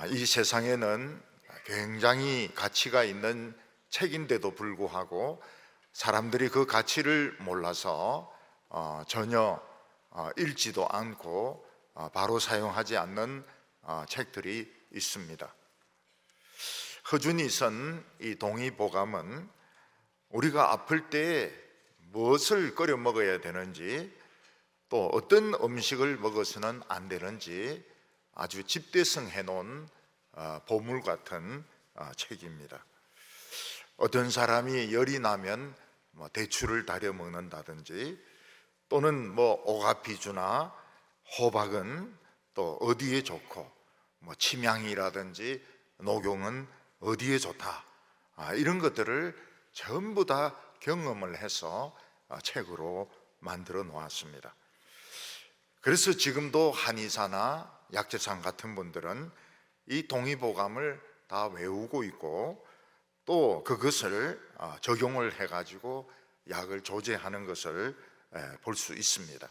이 세상에는 굉장히 가치가 있는 책인데도 불구하고 사람들이 그 가치를 몰라서 전혀 읽지도 않고 바로 사용하지 않는 책들이 있습니다. 허준이 쓴 이 동의보감은 우리가 아플 때 무엇을 끓여 먹어야 되는지, 또 어떤 음식을 먹어서는 안 되는지 아주 집대성해 놓은 보물 같은 책입니다. 어떤 사람이 열이 나면 대추를 다려 먹는다든지, 또는 오가피주나 호박은 또 어디에 좋고, 침향이라든지 녹용은 어디에 좋다, 이런 것들을 전부 다 경험을 해서 책으로 만들어 놓았습니다. 그래서 지금도 한의사나 약재상 같은 분들은 이 동의보감을 다 외우고 있고, 또 그것을 적용을 해가지고 약을 조제하는 것을 볼 수 있습니다.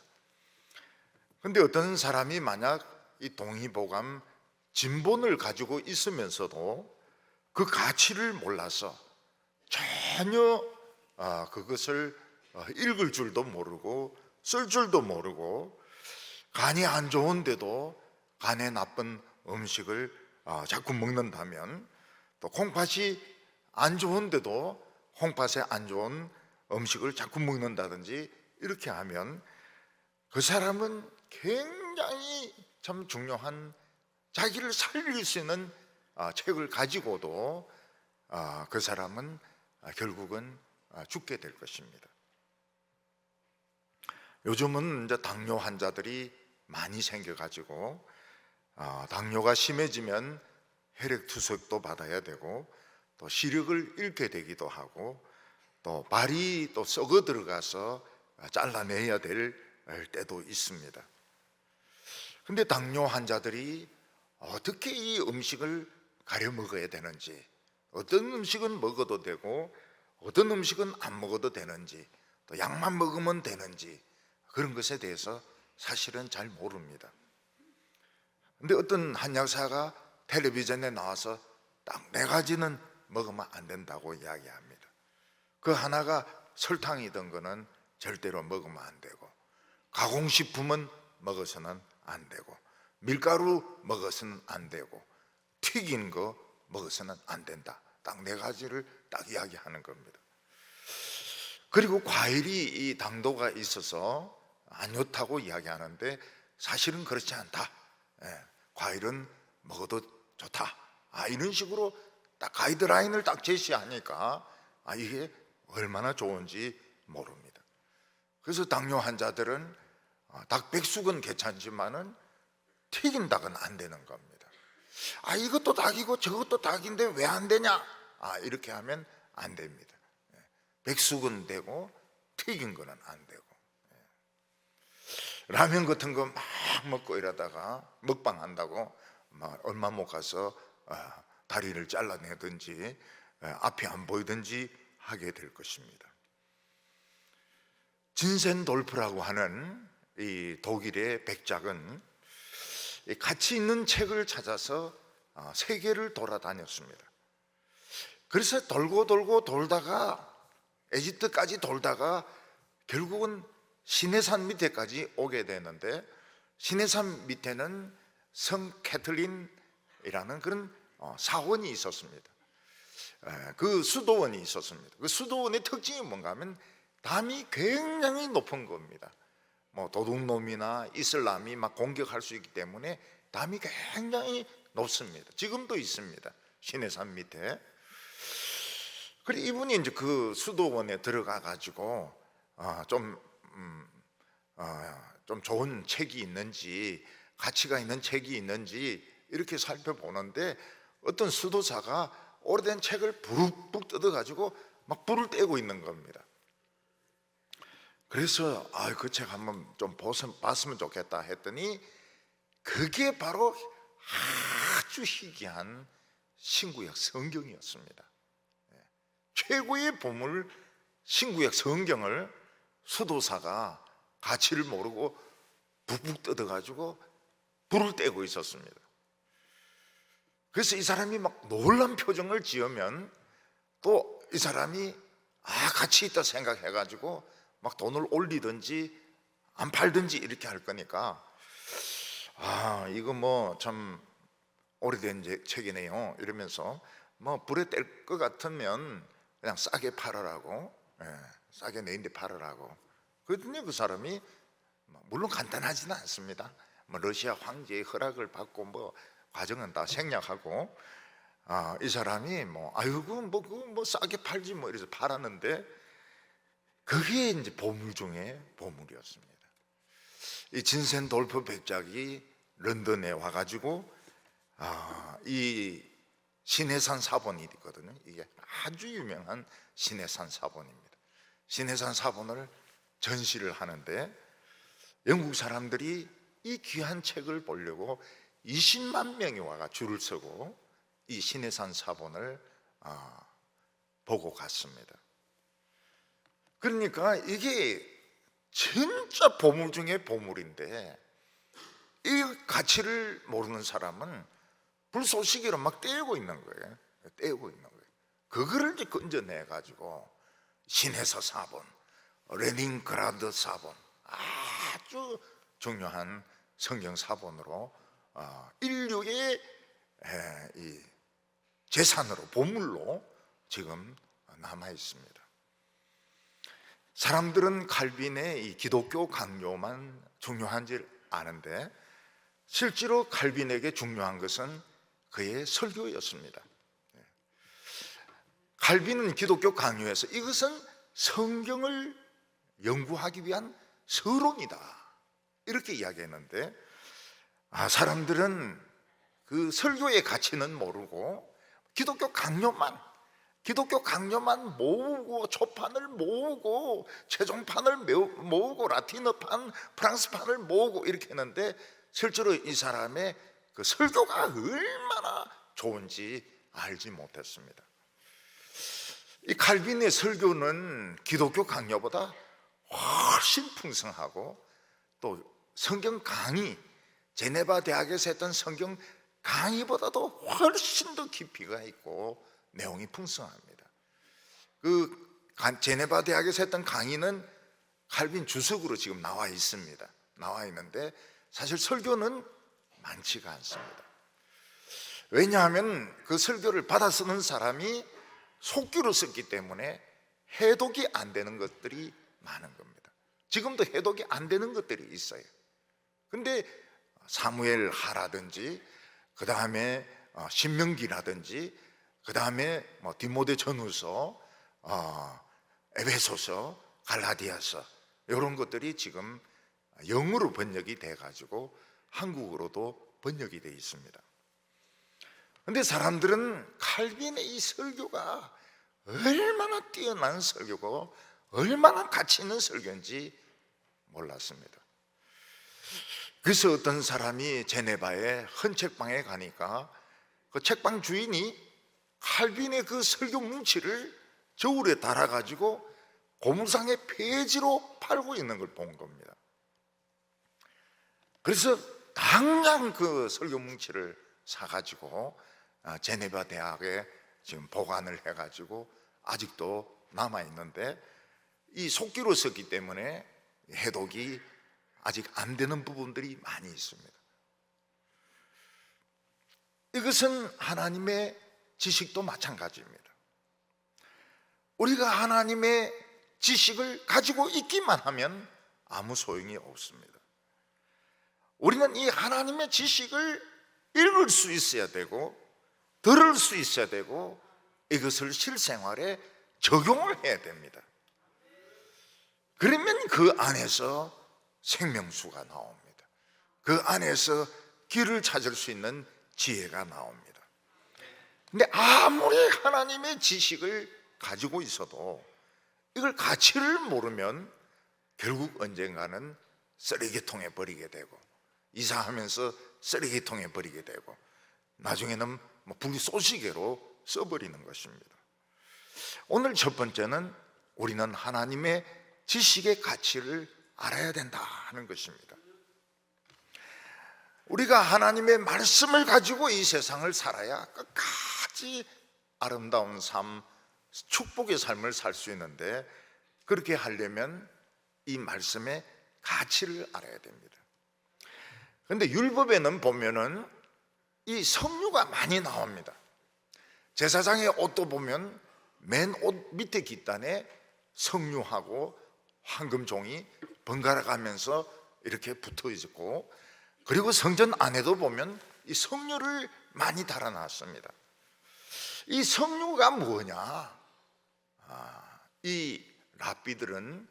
그런데 어떤 사람이 만약 이 동의보감 진본을 가지고 있으면서도 그 가치를 몰라서 전혀 그것을 읽을 줄도 모르고 쓸 줄도 모르고, 간이 안 좋은데도 간에 나쁜 음식을 자꾸 먹는다면, 또 콩팥이 안 좋은데도 콩팥에 안 좋은 음식을 자꾸 먹는다든지 이렇게 하면 그 사람은 굉장히 참 중요한 자기를 살릴 수 있는 책을 가지고도 그 사람은 결국은 죽게 될 것입니다. 요즘은 이제 당뇨 환자들이 많이 생겨가지고 당뇨가 심해지면 혈액투석도 받아야 되고, 또 시력을 잃게 되기도 하고, 또 발이 또 썩어 들어가서 잘라내야 될 때도 있습니다. 근데 당뇨 환자들이 어떻게 이 음식을 가려 먹어야 되는지, 어떤 음식은 먹어도 되고 어떤 음식은 안 먹어도 되는지, 또 약만 먹으면 되는지, 그런 것에 대해서 사실은 잘 모릅니다. 근데 어떤 한약사가 텔레비전에 나와서 딱 4가지는 먹으면 안 된다고 이야기합니다. 그 하나가 설탕이든 거는 절대로 먹으면 안 되고, 가공식품은 먹어서는 안 되고, 밀가루 먹어서는 안 되고, 튀긴 거 먹어서는 안 된다. 딱 4가지를 딱 이야기하는 겁니다. 그리고 과일이 이 당도가 있어서 안 좋다고 이야기하는데 사실은 그렇지 않다. 과일은 먹어도 좋다. 이런 식으로 딱 가이드라인을 딱 제시하니까 이게 얼마나 좋은지 모릅니다. 그래서 당뇨 환자들은 닭 백숙은 괜찮지만은 튀긴 닭은 안 되는 겁니다. 이것도 닭이고 저것도 닭인데 왜 안 되냐? 이렇게 하면 안 됩니다. 백숙은 되고 튀긴 거는 안 되고, 라면 같은 거 막 먹고 이러다가 먹방 한다고 얼마 못 가서 다리를 잘라내든지 앞이 안 보이든지 하게 될 것입니다. 진센돌프라고 하는 이 독일의 백작은 가치 있는 책을 찾아서 세계를 돌아다녔습니다. 그래서 돌고 돌다가 에집트까지 돌다가 결국은 시내산 밑에까지 오게 되는데, 시내산 밑에는 성 캐틀린이라는 그런 사원이 있었습니다. 그 수도원이 있었습니다. 그 수도원의 특징이 뭔가 하면 담이 굉장히 높은 겁니다. 도둑놈이나 이슬람이 막 공격할 수 있기 때문에 담이 굉장히 높습니다. 지금도 있습니다, 시내산 밑에. 그래 이분이 이제 그 수도원에 들어가 가지고 좀 좋은 책이 있는지, 가치가 있는 책이 있는지 이렇게 살펴보는데, 어떤 수도사가 오래된 책을 부룩 뜯어 가지고 막 불을 떼고 있는 겁니다. 그래서 그 책 한번 좀 봤으면 좋겠다 했더니 그게 바로 아주 희귀한 신구약 성경이었습니다. 최고의 보물 신구약 성경을 수도사가 가치를 모르고 북북 뜯어가지고 불을 떼고 있었습니다. 그래서 이 사람이 막 놀란 표정을 지으면 또 이 사람이 가치 있다 생각해가지고 막 돈을 올리든지 안 팔든지 이렇게 할 거니까 이거 뭐 참 오래된 책이네요 이러면서 뭐 불에 뗄 것 같으면 그냥 싸게 팔으라고, 싸게 내인데 팔으라고. 그랬더니 그 사람이 물론 간단하지는 않습니다. 뭐 러시아 황제의 허락을 받고 뭐 과정은 다 생략하고 이 사람이 뭐 싸게 팔지 뭐 이래서 팔았는데 그게 이제 보물 중에 보물이었습니다. 이 진센돌프 백작이 런던에 와가지고 이 신해산 사본이 있거든요. 이게 아주 유명한 신해산 사본입니다. 신해산 사본을 전시를 하는데 영국 사람들이 이 귀한 책을 보려고 20만 명이 와가 줄을 서고 이 신해산 사본을 보고 갔습니다. 그러니까 이게 진짜 보물 중에 보물인데 이 가치를 모르는 사람은 불쏘시개로 막 떼고 있는 거예요. 떼고 있는 거예요. 그거를 이제 건져내 가지고 신해서 사본, 레닌그라드 사본, 아주 중요한 성경 사본으로 인류의 이 재산으로, 보물로 지금 남아 있습니다. 사람들은 칼빈의 이 기독교 강요만 중요한 줄 아는데 실제로 칼빈에게 중요한 것은 그의 설교였습니다. 칼빈은 기독교 강요에서 이것은 성경을 연구하기 위한 서론이다 이렇게 이야기했는데 사람들은 그 설교의 가치는 모르고 기독교 강요만 모으고 초판을 모으고 최종판을 모으고 라틴어판, 프랑스판을 모으고 이렇게 했는데 실제로 이 사람의 그 설교가 얼마나 좋은지 알지 못했습니다. 이 칼빈의 설교는 기독교 강요보다 훨씬 풍성하고 또 성경 강의, 제네바 대학에서 했던 성경 강의보다도 훨씬 더 깊이가 있고 내용이 풍성합니다. 그 제네바 대학에서 했던 강의는 칼빈 주석으로 지금 나와 있습니다. 나와 있는데 사실 설교는 많지가 않습니다. 왜냐하면 그 설교를 받아 쓰는 사람이 속기로 썼기 때문에 해독이 안 되는 것들이 많은 겁니다. 지금도 해독이 안 되는 것들이 있어요. 근데 사무엘 하라든지 그 다음에 신명기라든지 그 다음에 디모데 전후서, 에베소서, 갈라디아서 이런 것들이 지금 영어로 번역이 돼가지고 한국어로도 번역이 돼 있습니다. 그런데 사람들은 칼빈의 이 설교가 얼마나 뛰어난 설교고 얼마나 가치 있는 설교인지 몰랐습니다. 그래서 어떤 사람이 제네바의 헌책방에 가니까 그 책방 주인이 칼빈의 그 설교 뭉치를 저울에 달아가지고 고물상의 폐지로 팔고 있는 걸 본 겁니다. 그래서 당장 그 설교 뭉치를 사가지고 제네바 대학에 지금 보관을 해가지고 아직도 남아있는데 이 속기로 썼기 때문에 해독이 아직 안 되는 부분들이 많이 있습니다. 이것은 하나님의 지식도 마찬가지입니다. 우리가 하나님의 지식을 가지고 있기만 하면 아무 소용이 없습니다. 우리는 이 하나님의 지식을 읽을 수 있어야 되고 들을 수 있어야 되고 이것을 실생활에 적용을 해야 됩니다. 그러면 그 안에서 생명수가 나옵니다. 그 안에서 길을 찾을 수 있는 지혜가 나옵니다. 근데 아무리 하나님의 지식을 가지고 있어도 이걸 가치를 모르면 결국 언젠가는 쓰레기통에 버리게 되고 이사하면서 쓰레기통에 버리게 되고 나중에는 불쏘시개로 써버리는 것입니다. 오늘 첫 번째는 우리는 하나님의 지식의 가치를 알아야 된다 하는 것입니다. 우리가 하나님의 말씀을 가지고 이 세상을 살아야 끝까지 아름다운 삶, 축복의 삶을 살 수 있는데, 그렇게 하려면 이 말씀의 가치를 알아야 됩니다. 그런데 율법에는 보면은 이 석류가 많이 나옵니다. 제사장의 옷도 보면 맨 옷 밑에 깃단에 석류하고 황금종이 번갈아 가면서 이렇게 붙어 있고, 그리고 성전 안에도 보면 이 석류를 많이 달아놨습니다. 이 석류가 뭐냐? 이 랍비들은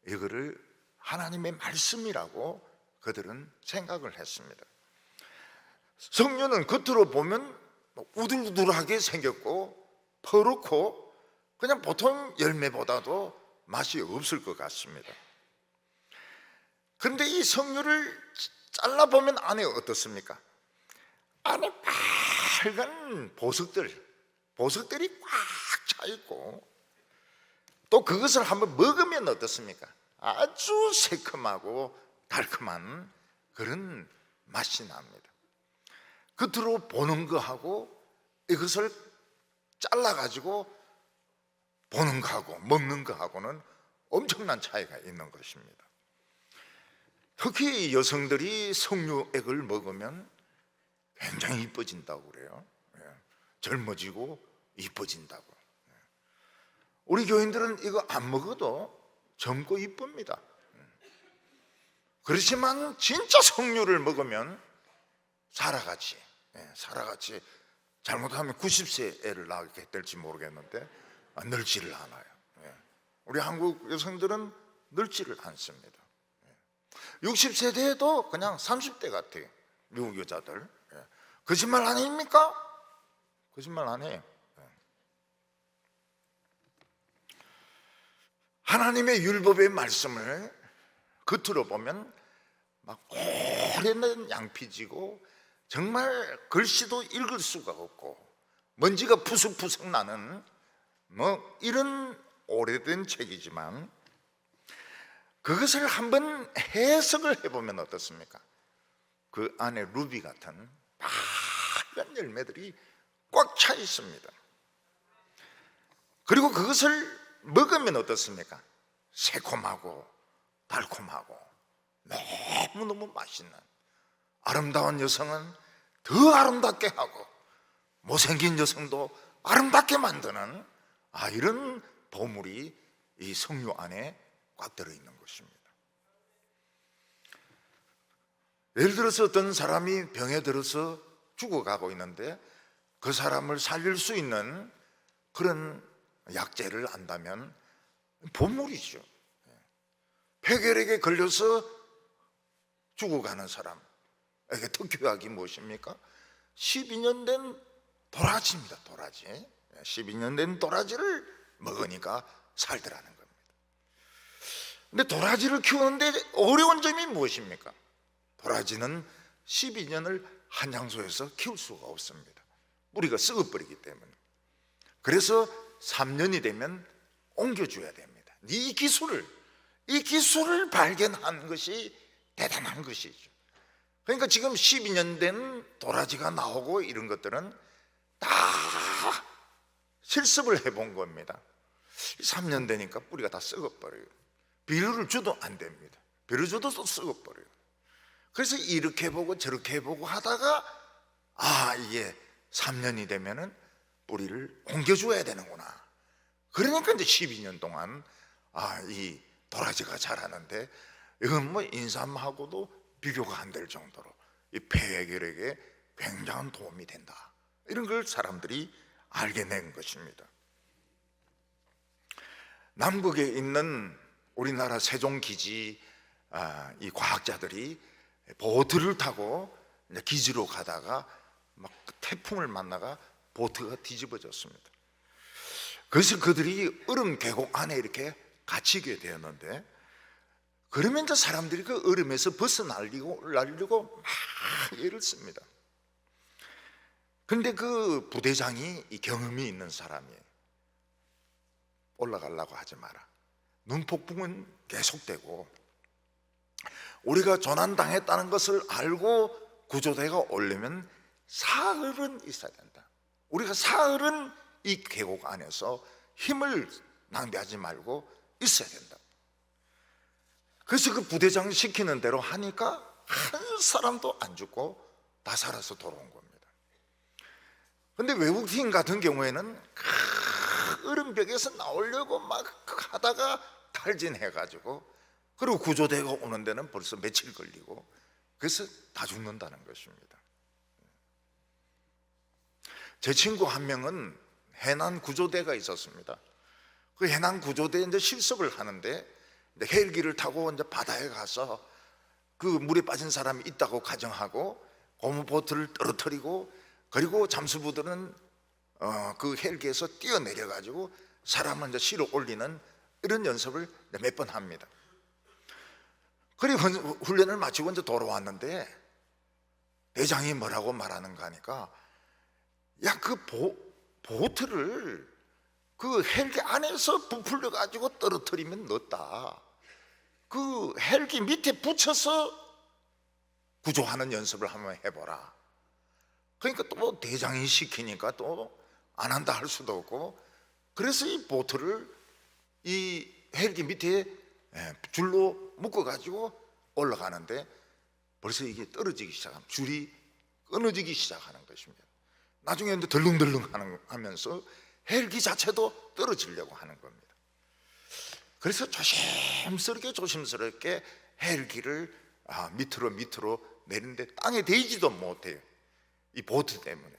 이거를 하나님의 말씀이라고 그들은 생각을 했습니다. 석류는 겉으로 보면 우들우들하게 생겼고 퍼렇고 그냥 보통 열매보다도 맛이 없을 것 같습니다. 그런데 이 석류를 잘라보면 안에 어떻습니까? 안에 빨간 보석들이 꽉 차 있고, 또 그것을 한번 먹으면 어떻습니까? 아주 새콤하고 달콤한 그런 맛이 납니다. 겉으로 보는 거하고 이것을 잘라가지고 보는 거하고 먹는 거하고는 엄청난 차이가 있는 것입니다. 특히 여성들이 석류액을 먹으면 굉장히 이뻐진다고 그래요. 젊어지고 이뻐진다고. 우리 교인들은 이거 안 먹어도 젊고 이쁩니다. 그렇지만 진짜 석류를 먹으면 사라같이 잘못하면 90세 애를 낳게 될지 모르겠는데 늙지를 않아요. 우리 한국 여성들은 늙지를 않습니다. 60세 돼도 그냥 30대 같아요, 미국 여자들. 거짓말 아닙니까? 거짓말 안 해요. 하나님의 율법의 말씀을 겉으로 보면 막 오래된 양피지고 정말 글씨도 읽을 수가 없고 먼지가 푸석푸석 나는 이런 오래된 책이지만, 그것을 한번 해석을 해보면 어떻습니까? 그 안에 루비 같은 빨간 열매들이 꽉 차 있습니다. 그리고 그것을 먹으면 어떻습니까? 새콤하고 달콤하고 너무너무 맛있는, 아름다운 여성은 더 아름답게 하고 못생긴 여성도 아름답게 만드는 이런 보물이 이 석류 안에 꽉 들어있는 것입니다. 예를 들어서 어떤 사람이 병에 들어서 죽어가고 있는데 그 사람을 살릴 수 있는 그런 약재를 안다면 보물이죠. 폐결핵에 걸려서 죽어가는 사람에게 특효약이 무엇입니까? 12년 된 도라지입니다. 도라지. 12년 된 도라지를 먹으니까 살더라는 겁니다. 근데 도라지를 키우는데 어려운 점이 무엇입니까? 도라지는 12년을 한 장소에서 키울 수가 없습니다. 뿌리가 썩어버리기 때문에. 그래서 3년이 되면 옮겨줘야 됩니다. 이 기술을 발견한 것이 대단한 것이죠. 그러니까 지금 12년 된 도라지가 나오고 이런 것들은 다 실습을 해본 겁니다. 3년 되니까 뿌리가 다 썩어버려요. 비료를 줘도 안 됩니다. 비료 줘도 또 썩어버려요. 그래서 이렇게 해보고 저렇게 해보고 하다가 이게 3년이 되면은 뿌리를 옮겨줘야 되는구나. 그러니까 이제 12년 동안 이 도라지가 자라는데, 이건 뭐 인삼하고도 비교가 안 될 정도로 이 폐결핵에 굉장한 도움이 된다. 이런 걸 사람들이 알게 된 것입니다. 남극에 있는 우리나라 세종기지 이 과학자들이 보트를 타고 기지로 가다가 막 태풍을 만나가 보트가 뒤집어졌습니다. 그래서 그들이 얼음 계곡 안에 이렇게 갇히게 되었는데, 그러면 이제 사람들이 그 얼음에서 벗어나려고 막 애를 씁니다. 그런데 그 부대장이 이 경험이 있는 사람이에요. 올라가려고 하지 마라. 눈폭풍은 계속되고 우리가 조난당했다는 것을 알고 구조대가 오려면 사흘은 있어야 된다. 우리가 사흘은 이 계곡 안에서 힘을 낭비하지 말고 있어야 된다. 그래서 그 부대장 시키는 대로 하니까 한 사람도 안 죽고 다 살아서 돌아온 겁니다. 근데 외국인 같은 경우에는 얼음벽에서 나오려고 막 하다가 탈진해가지고, 그리고 구조대가 오는 데는 벌써 며칠 걸리고, 그래서 다 죽는다는 것입니다. 제 친구 한 명은 해난 구조대가 있었습니다. 그 해난 구조대에 이제 실습을 하는데, 헬기를 타고 이제 바다에 가서 그 물에 빠진 사람이 있다고 가정하고 고무보트를 떨어뜨리고, 그리고 잠수부들은 그 헬기에서 뛰어내려 가지고 사람을 이제 실어 올리는 이런 연습을 몇 번 합니다. 그리고 훈련을 마치고 이제 돌아왔는데 대장이 뭐라고 말하는가 하니까, 야, 그 보트를 그 헬기 안에서 부풀려 가지고 떨어뜨리면 넣었다. 그 헬기 밑에 붙여서 구조하는 연습을 한번 해보라. 그러니까 또 대장이 시키니까 또 안 한다 할 수도 없고, 그래서 이 보트를 이 헬기 밑에 줄로 묶어 가지고 올라가는데 벌써 이게 떨어지기 시작하면 줄이 끊어지기 시작하는 것입니다. 나중에 이제 덜렁덜렁 하면서 헬기 자체도 떨어지려고 하는 겁니다. 그래서 조심스럽게 헬기를 밑으로 내리는데 땅에 대지도 못해요, 이 보트 때문에.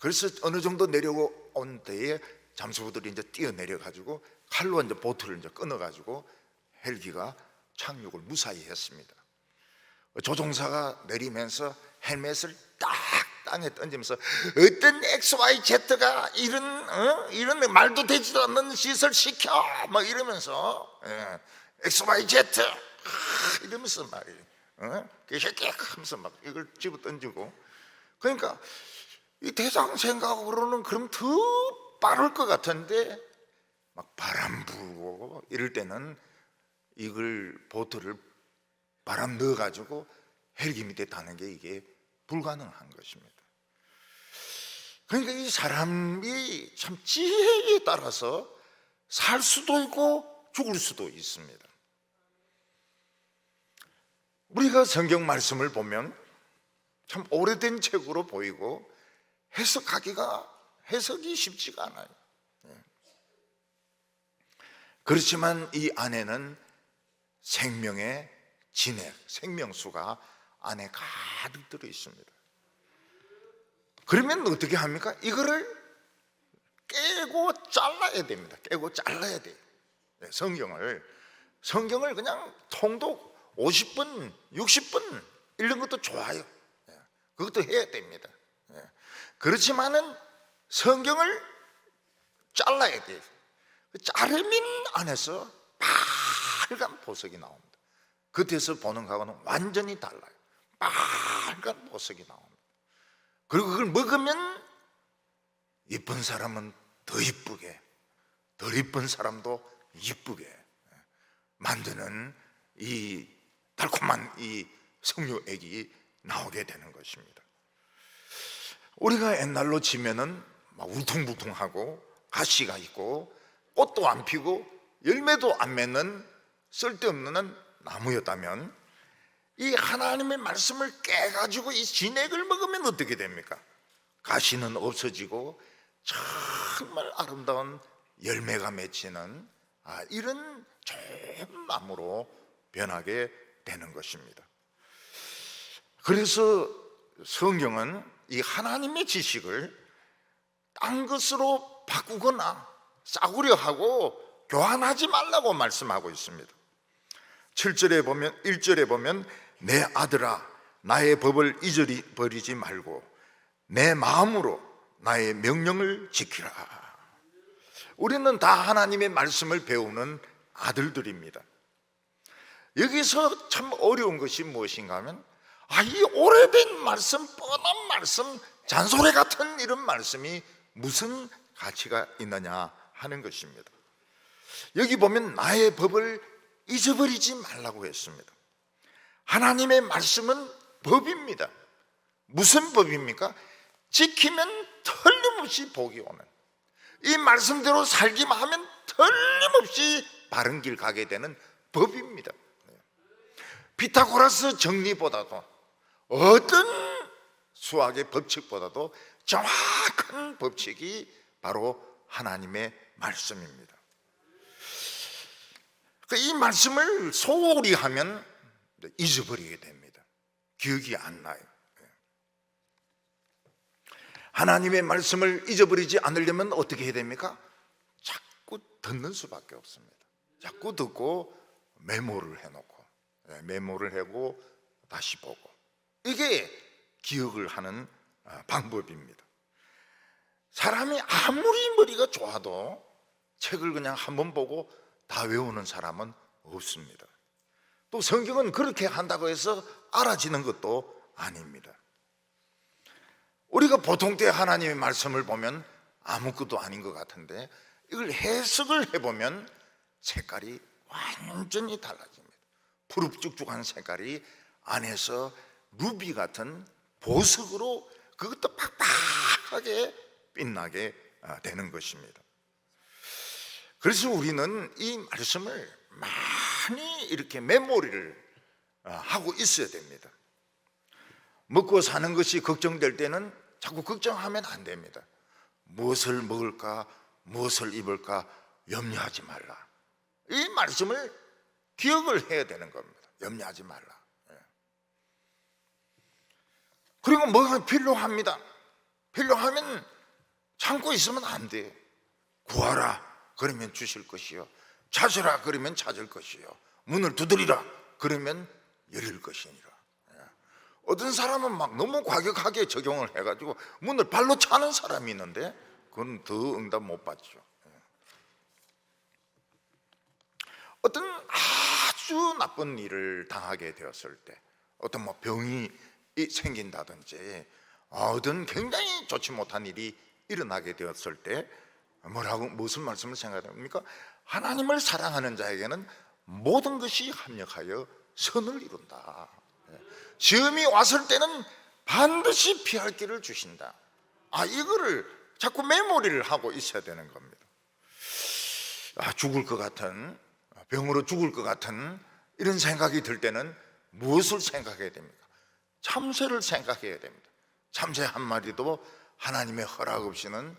그래서 어느 정도 내려온 때에 잠수부들이 이제 뛰어내려 가지고 칼로 이제 보트를 이제 끊어 가지고 헬기가 착륙을 무사히 했습니다. 조종사가 내리면서 헬멧을 딱 땅에 던지면서, 어떤 XYZ가 이런 말도 되지도 않는 짓을 시켜 막 이러면서, XYZ 이러면서 말이에요. 개새끼 하면서 막 이걸 집어 던지고. 그러니까 이 대장 생각으로는 그럼 더 빠를 것 같은데 막 바람 불고 이럴 때는 이걸 보트를 바람 넣어 가지고 헬기 밑에 타는 게 이게 불가능한 것입니다. 그러니까 이 사람이 참 지혜에 따라서 살 수도 있고 죽을 수도 있습니다. 우리가 성경 말씀을 보면 참 오래된 책으로 보이고 해석이 쉽지가 않아요. 그렇지만 이 안에는 생명의 진액, 생명수가 안에 가득 들어 있습니다. 그러면 어떻게 합니까? 이거를 깨고 잘라야 됩니다. 깨고 잘라야 돼요. 성경을 그냥 통독 50분, 60분 읽는 것도 좋아요. 그것도 해야 됩니다. 그렇지만은 성경을 잘라야 돼요. 자르면 안에서 빨간 보석이 나옵니다. 겉에서 보는 거하고는 완전히 달라요. 빨간 보석이 나옵니다. 그리고 그걸 먹으면 이쁜 사람은 더 이쁘게, 덜 이쁜 사람도 이쁘게 만드는 이 달콤한 이 석류액이 나오게 되는 것입니다. 우리가 옛날로 치면은 막 울퉁불퉁하고 가시가 있고 꽃도 안 피고 열매도 안 맺는 쓸데없는 나무였다면, 이 하나님의 말씀을 깨가지고 이 진액을 먹으면 어떻게 됩니까? 가시는 없어지고 정말 아름다운 열매가 맺히는 이런 좋은 나무로 변하게 되는 것입니다. 그래서 성경은 이 하나님의 지식을 딴 것으로 바꾸거나 싸구려 하고 교환하지 말라고 말씀하고 있습니다. 1절에 보면 내 아들아 나의 법을 잊어버리지 말고 내 마음으로 나의 명령을 지키라. 우리는 다 하나님의 말씀을 배우는 아들들입니다. 여기서 참 어려운 것이 무엇인가 하면, 이 오래된 말씀, 뻔한 말씀, 잔소리 같은 이런 말씀이 무슨 가치가 있느냐 하는 것입니다. 여기 보면 나의 법을 잊어버리지 말라고 했습니다. 하나님의 말씀은 법입니다. 무슨 법입니까? 지키면 틀림없이 복이 오는, 이 말씀대로 살기만 하면 틀림없이 바른 길 가게 되는 법입니다. 피타고라스 정리보다도 어떤 수학의 법칙보다도 정확한 법칙이 바로 하나님의 말씀입니다. 이 말씀을 소홀히 하면 잊어버리게 됩니다. 기억이 안 나요. 하나님의 말씀을 잊어버리지 않으려면 어떻게 해야 됩니까? 자꾸 듣는 수밖에 없습니다. 자꾸 듣고 메모를 해놓고, 메모를 하고 다시 보고, 이게 기억을 하는 방법입니다. 사람이 아무리 머리가 좋아도 책을 그냥 한번 보고 다 외우는 사람은 없습니다. 또 성경은 그렇게 한다고 해서 알아지는 것도 아닙니다. 우리가 보통 때 하나님의 말씀을 보면 아무것도 아닌 것 같은데, 이걸 해석을 해보면 색깔이 완전히 달라집니다. 푸릅죽죽한 색깔이 안에서 루비 같은 보석으로 그것도 팍팍하게 빛나게 되는 것입니다. 그래서 우리는 이 말씀을 많이 이렇게 메모리를 하고 있어야 됩니다. 먹고 사는 것이 걱정될 때는 자꾸 걱정하면 안 됩니다. 무엇을 먹을까, 무엇을 입을까 염려하지 말라. 이 말씀을 기억을 해야 되는 겁니다. 염려하지 말라. 그리고 뭐가 필요합니다. 필요하면 참고 있으면 안 돼. 구하라 그러면 주실 것이요, 찾으라 그러면 찾을 것이요, 문을 두드리라 그러면 열릴 것이니라. 어떤 사람은 막 너무 과격하게 적용을 해가지고 문을 발로 차는 사람이 있는데 그건 더 응답 못 받죠. 어떤 아주 나쁜 일을 당하게 되었을 때, 어떤 뭐 병이 생긴다든지 어떤 굉장히 좋지 못한 일이 일어나게 되었을 때 무슨 말씀을 생각합니까? 하나님을 사랑하는 자에게는 모든 것이 합력하여 선을 이룬다. 시험이 왔을 때는 반드시 피할 길을 주신다. 이거를 자꾸 메모리를 하고 있어야 되는 겁니다. 죽을 것 같은, 병으로 죽을 것 같은 이런 생각이 들 때는 무엇을 생각해야 됩니까? 참새를 생각해야 됩니다. 참새 한 마리도 하나님의 허락 없이는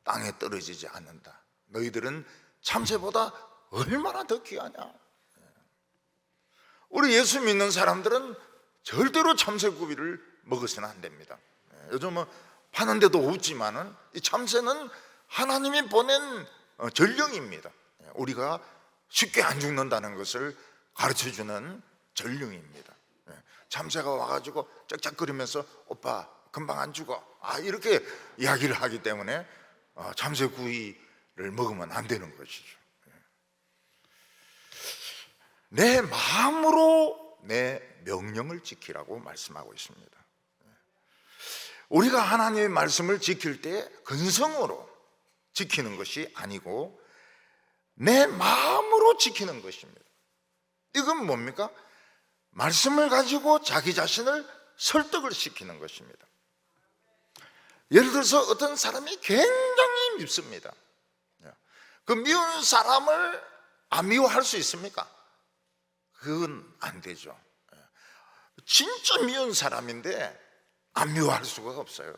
땅에 떨어지지 않는다. 너희들은 참새보다 얼마나 더 귀하냐. 우리 예수 믿는 사람들은 절대로 참새구이를 먹어서는 안 됩니다. 요즘은 파는 데도 없지만은 이 참새는 하나님이 보낸 전령입니다. 우리가 쉽게 안 죽는다는 것을 가르쳐주는 전령입니다. 참새가 와가지고 쩍쩍거리면서 오빠 금방 안 죽어, 이렇게 이야기를 하기 때문에 참새구이를 먹으면 안 되는 것이죠. 내 마음으로 내 명령을 지키라고 말씀하고 있습니다. 우리가 하나님의 말씀을 지킬 때 근성으로 지키는 것이 아니고 내 마음으로 지키는 것입니다. 이건 뭡니까? 말씀을 가지고 자기 자신을 설득을 시키는 것입니다. 예를 들어서 어떤 사람이 굉장히 밉습니다. 그 미운 사람을 안 미워할 수 있습니까? 그건 안 되죠. 진짜 미운 사람인데 안 미워할 수가 없어요.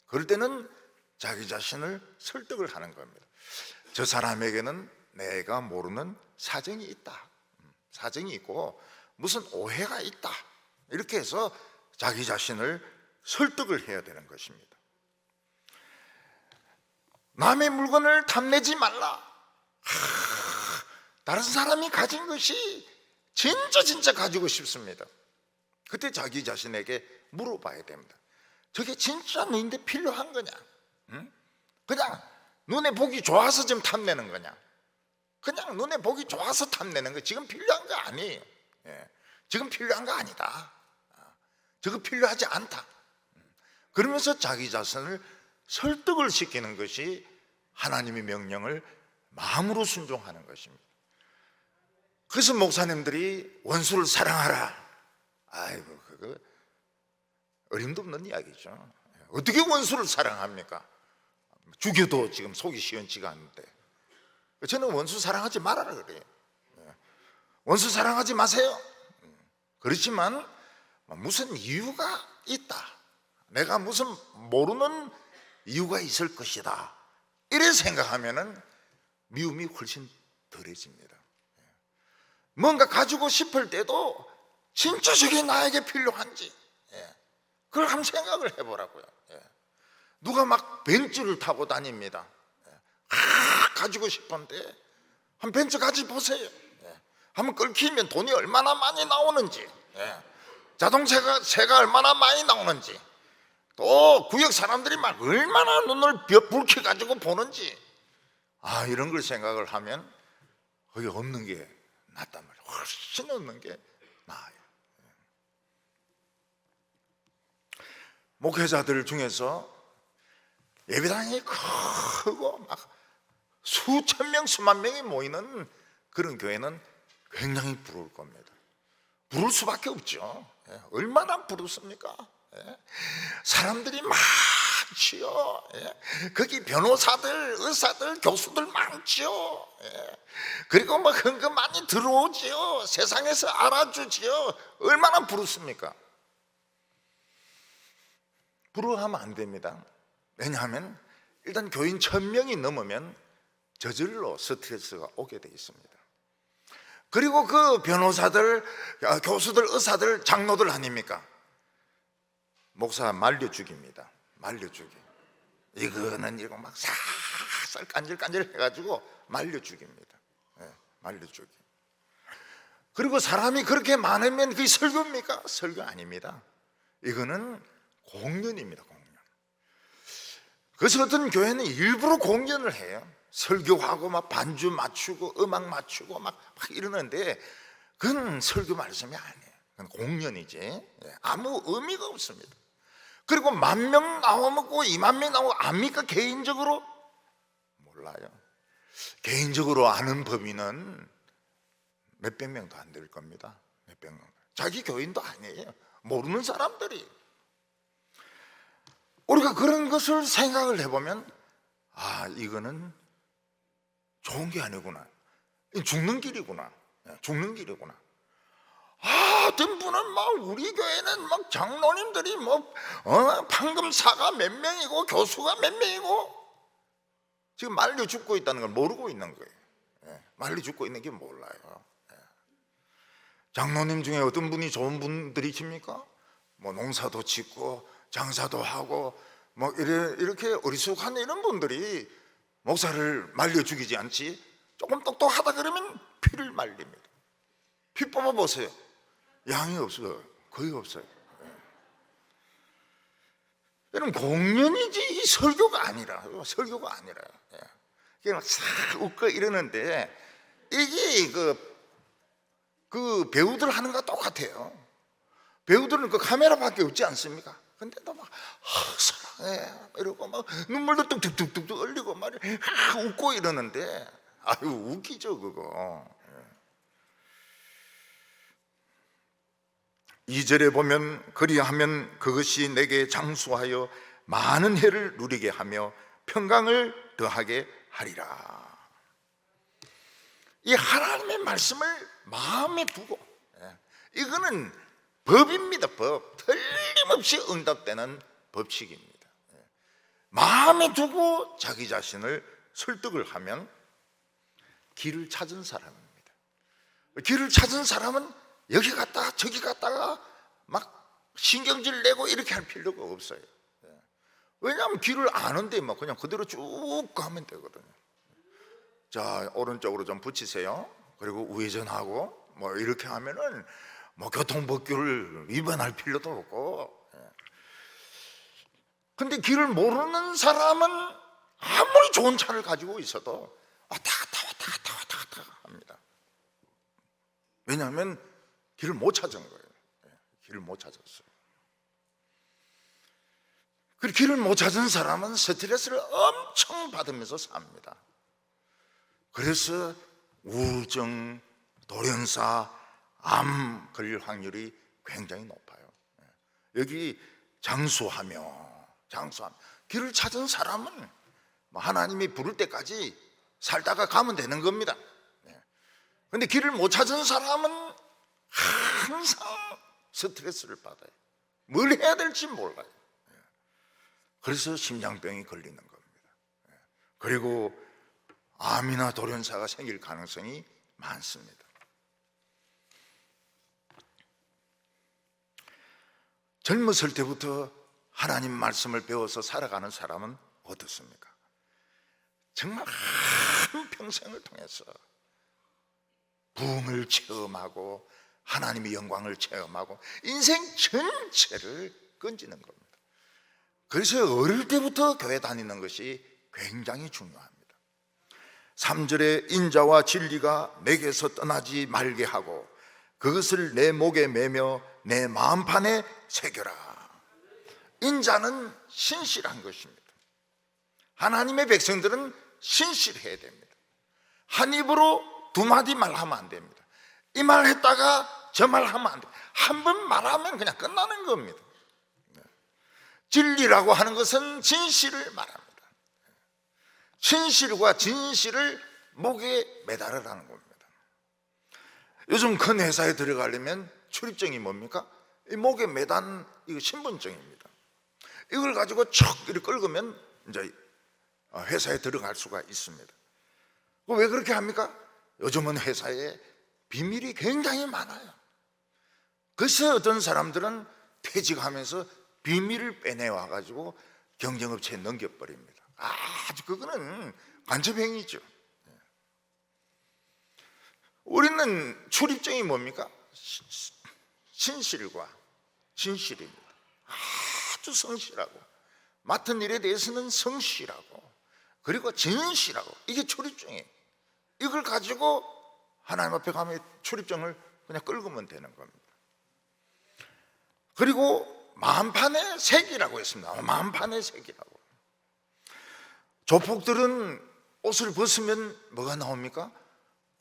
그럴 때는 자기 자신을 설득을 하는 겁니다. 저 사람에게는 내가 모르는 사정이 있다. 사정이 있고 무슨 오해가 있다. 이렇게 해서 자기 자신을 설득을 해야 되는 것입니다. 남의 물건을 탐내지 말라. 다른 사람이 가진 것이 진짜 가지고 싶습니다. 그때 자기 자신에게 물어봐야 됩니다. 저게 진짜 너인데 필요한 거냐? 응? 그냥 눈에 보기 좋아서 지금 탐내는 거냐? 그냥 눈에 보기 좋아서 탐내는 거 지금 필요한 거 아니에요. 지금 필요한 거 아니다. 저거 필요하지 않다. 그러면서 자기 자신을 설득을 시키는 것이 하나님의 명령을 마음으로 순종하는 것입니다. 그래서 목사님들이 원수를 사랑하라. 아이고, 그거 어림도 없는 이야기죠. 어떻게 원수를 사랑합니까? 죽여도 지금 속이 시원치가 않는데. 저는 원수 사랑하지 말아라 그래요. 원수 사랑하지 마세요. 그렇지만 무슨 이유가 있다, 내가 무슨 모르는 이유가 있을 것이다, 이래 생각하면은 미움이 훨씬 덜해집니다. 뭔가 가지고 싶을 때도 진짜 저게 나에게 필요한지 그걸 한번 생각을 해보라고요. 누가 막 벤츠를 타고 다닙니다. 가지고 싶은데 한 벤츠 가지 보세요. 한번 끌키면 돈이 얼마나 많이 나오는지, 자동차가 세가 얼마나 많이 나오는지, 또 구역 사람들이 막 얼마나 눈을 붉혀 가지고 보는지, 이런 걸 생각을 하면 거기 없는 게 낫단 말이에요. 훨씬 없는 게 나아요. 목회자들 중에서 예배당이 크고 막 수천 명 수만 명이 모이는 그런 교회는 굉장히 부러울 겁니다. 부를 수밖에 없죠. 얼마나 부럽습니까? 사람들이 많지요. 거기 변호사들, 의사들, 교수들 많지요. 그리고 뭐 헌금 많이 들어오지요. 세상에서 알아주지요. 얼마나 부럽습니까? 부러워하면 안 됩니다. 왜냐하면 일단 교인 1000명이 넘으면 저절로 스트레스가 오게 돼 있습니다. 그리고 그 변호사들, 교수들, 의사들, 장로들 아닙니까? 목사 말려 죽입니다. 말려 죽이. 이거는 이거 막 싹싹 간질간질 해가지고 말려 죽입니다. 말려 죽이. 그리고 사람이 그렇게 많으면 그게 설교입니까? 설교 아닙니다. 이거는 공연입니다. 공연. 그래서 어떤 교회는 일부러 공연을 해요. 설교하고 막 반주 맞추고 음악 맞추고 막 이러는데 그건 설교 말씀이 아니에요. 그건 공연이지. 아무 의미가 없습니다. 그리고 10,000명 나오고 20,000명 나오고 압니까? 개인적으로? 몰라요. 개인적으로 아는 범위는 몇백 명도 안 될 겁니다. 몇백 명. 자기 교인도 아니에요. 모르는 사람들이. 우리가 그런 것을 생각을 해보면 이거는 좋은 게 아니구나. 죽는 길이구나. 죽는 길이구나. 어떤 분은 막 우리 교회는 막 장로님들이 판금사가 몇 명이고 교수가 몇 명이고 지금 말려 죽고 있다는 걸 모르고 있는 거예요. 말려 죽고 있는 게 몰라요. 장로님 중에 어떤 분이 좋은 분들이 십니까? 뭐 농사도 짓고 장사도 하고 뭐 이렇게 어리숙한 이런 분들이 목사를 말려 죽이지 않지, 조금 똑똑하다 그러면 피를 말립니다. 피 뽑아 보세요. 양이 없어요. 거의 없어요. 여러분, 공연이지 설교가 아니라, 설교가 아니라. 그냥 싹 웃고 이러는데 이게 그 배우들 하는 거 똑같아요. 배우들은 그 카메라밖에 없지 않습니까? 근데도 막 사랑해 이러고 막 눈물도 뚝뚝뚝뚝 흘리고 막 웃고 이러는데 웃기죠 그거. 2절에 보면 그리하면 그것이 내게 장수하여 많은 해를 누리게 하며 평강을 더하게 하리라. 이 하나님의 말씀을 마음에 두고, 이거는 법입니다. 법. 틀림없이 응답되는 법칙입니다. 마음에 두고 자기 자신을 설득을 하면 길을 찾은 사람입니다. 길을 찾은 사람은 여기 갔다가 저기 갔다가 막 신경질 내고 이렇게 할 필요가 없어요. 왜냐하면 길을 아는데 막 그냥 그대로 쭉 가면 되거든요. 자, 오른쪽으로 좀 붙이세요. 그리고 우회전하고 뭐 이렇게 하면은 뭐 교통법규를 위반할 필요도 없고. 근데 길을 모르는 사람은 아무리 좋은 차를 가지고 있어도 왔다 갔다 합니다. 왜냐하면 길을 못 찾은 거예요. 길을 못 찾았어요. 그 길을 못 찾은 사람은 스트레스를 엄청 받으면서 삽니다. 그래서 우울증, 돌연사, 암 걸릴 확률이 굉장히 높아요. 여기 장수하며 길을 찾은 사람은 하나님이 부를 때까지 살다가 가면 되는 겁니다. 그런데 길을 못 찾은 사람은 항상 스트레스를 받아요. 뭘 해야 될지 몰라요. 그래서 심장병이 걸리는 겁니다. 그리고 암이나 돌연사가 생길 가능성이 많습니다. 젊었을 때부터 하나님 말씀을 배워서 살아가는 사람은 어떻습니까? 정말 한평생을 통해서 부흥을 체험하고 하나님의 영광을 체험하고 인생 전체를 건지는 겁니다. 그래서 어릴 때부터 교회 다니는 것이 굉장히 중요합니다. 3절에 인자와 진리가 내게서 떠나지 말게 하고 그것을 내 목에 매며 내 마음판에 새겨라. 인자는 신실한 것입니다. 하나님의 백성들은 신실해야 됩니다. 한 입으로 두 마디 말하면 안 됩니다. 이 말 했다가 저 말 하면 안 됩니다. 한 번 말하면 그냥 끝나는 겁니다. 진리라고 하는 것은 진실을 말합니다. 진실과 진실을 목에 매달으라는 겁니다. 요즘 큰 회사에 들어가려면 출입증이 뭡니까? 이 목에 매단 이거 신분증입니다. 이걸 가지고 척 이렇게 긁으면 이제 회사에 들어갈 수가 있습니다. 왜 그렇게 합니까? 요즘은 회사에 비밀이 굉장히 많아요. 그래서 어떤 사람들은 퇴직하면서 비밀을 빼내와 가지고 경쟁업체에 넘겨버립니다. 아주 그거는 간첩행위죠. 우리는 출입증이 뭡니까? 신실과 진실입니다. 아주 성실하고 맡은 일에 대해서는 성실하고 그리고 진실하고 이게 출입증이에요. 이걸 가지고 하나님 앞에 가면 출입증을 그냥 긁으면 되는 겁니다. 그리고 마음판에 새기라고 했습니다. 마음판에 새기라고. 조폭들은 옷을 벗으면 뭐가 나옵니까?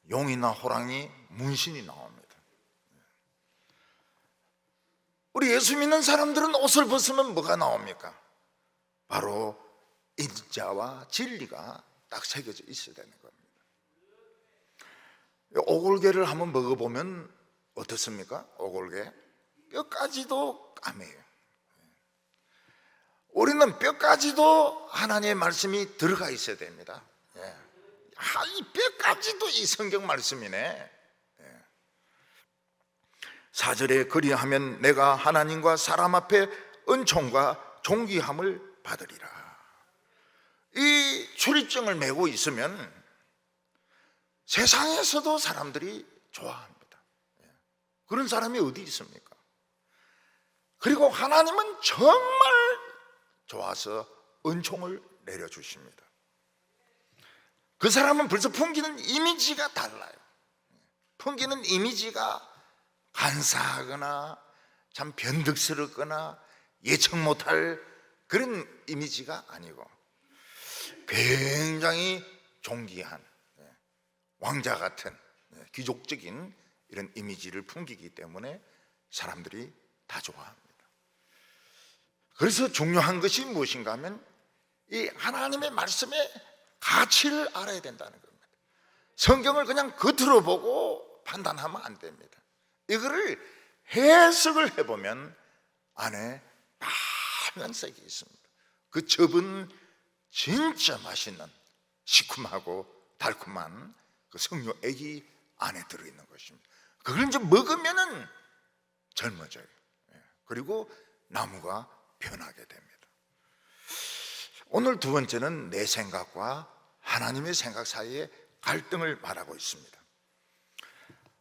용이나 호랑이, 문신이 나옵니다. 우리 예수 믿는 사람들은 옷을 벗으면 뭐가 나옵니까? 바로 인자와 진리가 딱 새겨져 있어야 되는 겁니다. 오골개를 한번 먹어보면 어떻습니까? 오골개 뼈까지도 까매요. 우리는 뼈까지도 하나님의 말씀이 들어가 있어야 됩니다. 이 뼈까지도 이 성경 말씀이네. 4절에 그리하면 내가 하나님과 사람 앞에 은총과 존귀함을 받으리라. 이 출입증을 메고 있으면 세상에서도 사람들이 좋아합니다. 그런 사람이 어디 있습니까? 그리고 하나님은 정말 좋아서 은총을 내려주십니다. 그 사람은 벌써 풍기는 이미지가 달라요. 풍기는 이미지가 간사하거나 참 변덕스럽거나 예측 못할 그런 이미지가 아니고 굉장히 존귀한 왕자 같은 귀족적인 이런 이미지를 풍기기 때문에 사람들이 다 좋아합니다. 그래서 중요한 것이 무엇인가 하면 이 하나님의 말씀의 가치를 알아야 된다는 겁니다. 성경을 그냥 겉으로 보고 판단하면 안 됩니다. 이거를 해석을 해보면 안에 빨간색이 있습니다. 그 즙은 진짜 맛있는 시큼하고 달콤한 그 석류액이 안에 들어있는 것입니다. 그걸 이제 먹으면은 젊어져요. 그리고 나무가 변하게 됩니다. 오늘 두 번째는 내 생각과 하나님의 생각 사이에 갈등을 말하고 있습니다.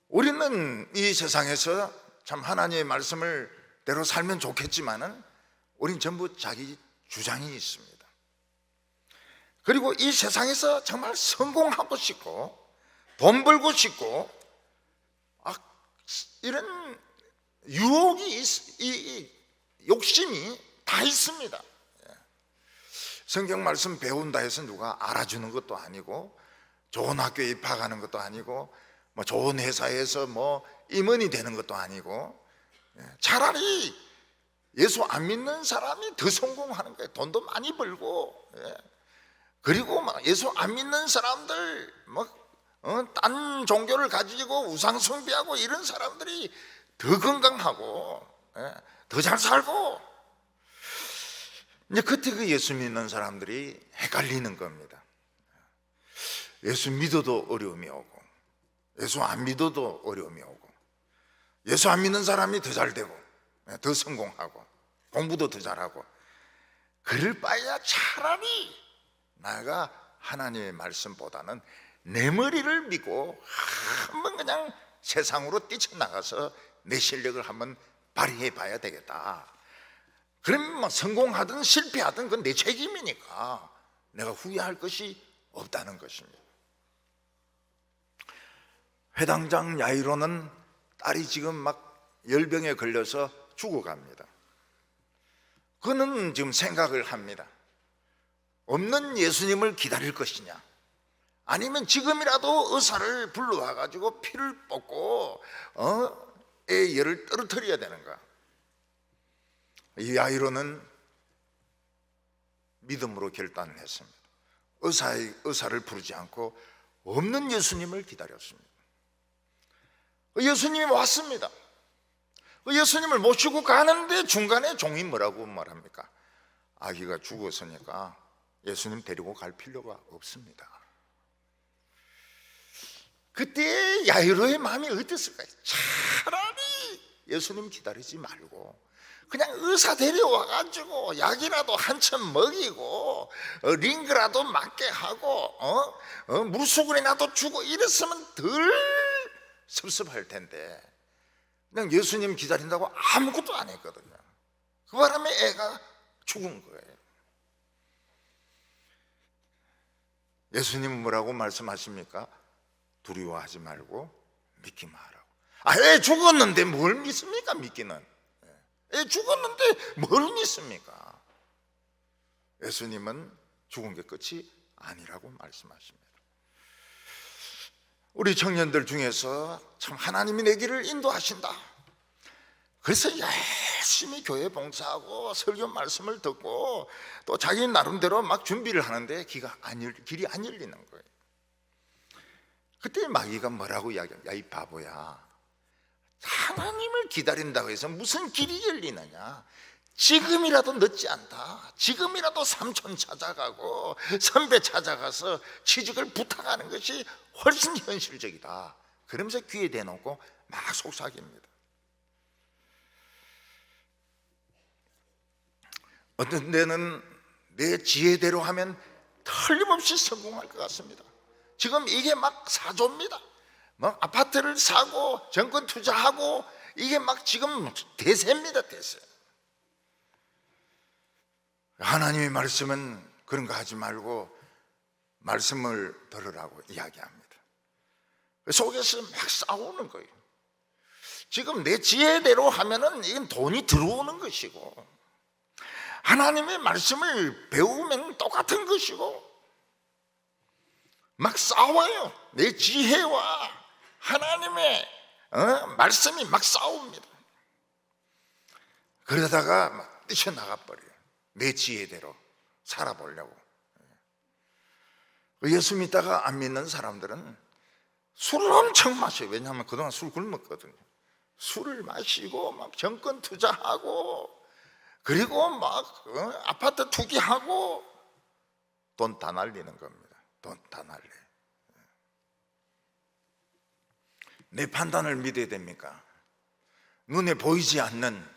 우리는 이 세상에서 참 하나님의 말씀을 대로 살면 좋겠지만은 우린 전부 자기 주장이 있습니다. 그리고 이 세상에서 정말 성공하고 싶고 돈 벌고 싶고 이런 유혹이 이 욕심이 다 있습니다. 성경 말씀 배운다 해서 누가 알아주는 것도 아니고 좋은 학교에 입학하는 것도 아니고 뭐 좋은 회사에서 뭐 임원이 되는 것도 아니고 차라리 예수 안 믿는 사람이 더 성공하는 거예요. 돈도 많이 벌고. 그리고 막 예수 안 믿는 사람들 딴 종교를 가지고 우상 숭배하고 이런 사람들이 더 건강하고 더 잘 살고. 이제 그때 그 예수 믿는 사람들이 헷갈리는 겁니다. 예수 믿어도 어려움이 오고 예수 안 믿어도 어려움이 오고, 예수 안 믿는 사람이 더 잘 되고 더 성공하고 공부도 더 잘하고, 그럴 바에야 차라리 내가 하나님의 말씀보다는 내 머리를 믿고 한번 그냥 세상으로 뛰쳐나가서 내 실력을 한번 발휘해 봐야 되겠다. 그러면 뭐 성공하든 실패하든 그건 내 책임이니까 내가 후회할 것이 없다는 것입니다. 회당장 야이로는 딸이 지금 막 열병에 걸려서 죽어갑니다. 그는 지금 생각을 합니다. 없는 예수님을 기다릴 것이냐, 아니면 지금이라도 의사를 불러와 가지고 피를 뽑고 애 열을 떨어뜨려야 되는가. 이 야이로는 믿음으로 결단을 했습니다. 의사를 부르지 않고 없는 예수님을 기다렸습니다. 예수님이 왔습니다. 예수님을 모시고 가는데 중간에 종이 뭐라고 말합니까? 아기가 죽었으니까 예수님 데리고 갈 필요가 없습니다. 그때 야이로의 마음이 어땠을까요? 차라리 예수님 기다리지 말고 그냥 의사 데려와가지고 약이라도 한참 먹이고 링크라도 맞게 하고 물수건이라도 주고 이랬으면 덜 섭섭할 텐데, 그냥 예수님 기다린다고 아무것도 안 했거든요. 그 바람에 애가 죽은 거예요. 예수님은 뭐라고 말씀하십니까? 두려워하지 말고 믿기만 하라고. 애 죽었는데 뭘 믿습니까? 믿기는. 애 죽었는데 뭘 믿습니까? 예수님은 죽은 게 끝이 아니라고 말씀하십니다. 우리 청년들 중에서 참 하나님이 내 길을 인도하신다, 그래서 열심히 교회 봉사하고 설교 말씀을 듣고 또 자기 나름대로 막 준비를 하는데 길이 안 열리는 거예요. 그때 마귀가 뭐라고 이야기해요? 야, 이 바보야, 하나님을 기다린다고 해서 무슨 길이 열리느냐. 지금이라도 늦지 않다. 지금이라도 삼촌 찾아가고 선배 찾아가서 취직을 부탁하는 것이 훨씬 현실적이다. 그러면서 귀에 대놓고 막 속삭입니다. 어떤 데는 내 지혜대로 하면 틀림없이 성공할 것 같습니다. 지금 이게 막 사조입니다. 막 아파트를 사고 정권 투자하고 이게 막 지금 대세입니다. 대세. 하나님의 말씀은 그런 거 하지 말고 말씀을 들으라고 이야기합니다. 속에서 막 싸우는 거예요. 지금 내 지혜대로 하면은 이건 돈이 들어오는 것이고, 하나님의 말씀을 배우면 똑같은 것이고, 막 싸워요. 내 지혜와 하나님의 말씀이 막 싸웁니다. 그러다가 막 뛰쳐나가 버려요. 내 지혜대로 살아보려고. 예수 믿다가 안 믿는 사람들은 술을 엄청 마셔요. 왜냐하면 그동안 술 굶었거든요. 술을 마시고 막 정권 투자하고 그리고 막 아파트 투기하고 돈 다 날리는 겁니다. 돈 다 날려. 내 판단을 믿어야 됩니까? 눈에 보이지 않는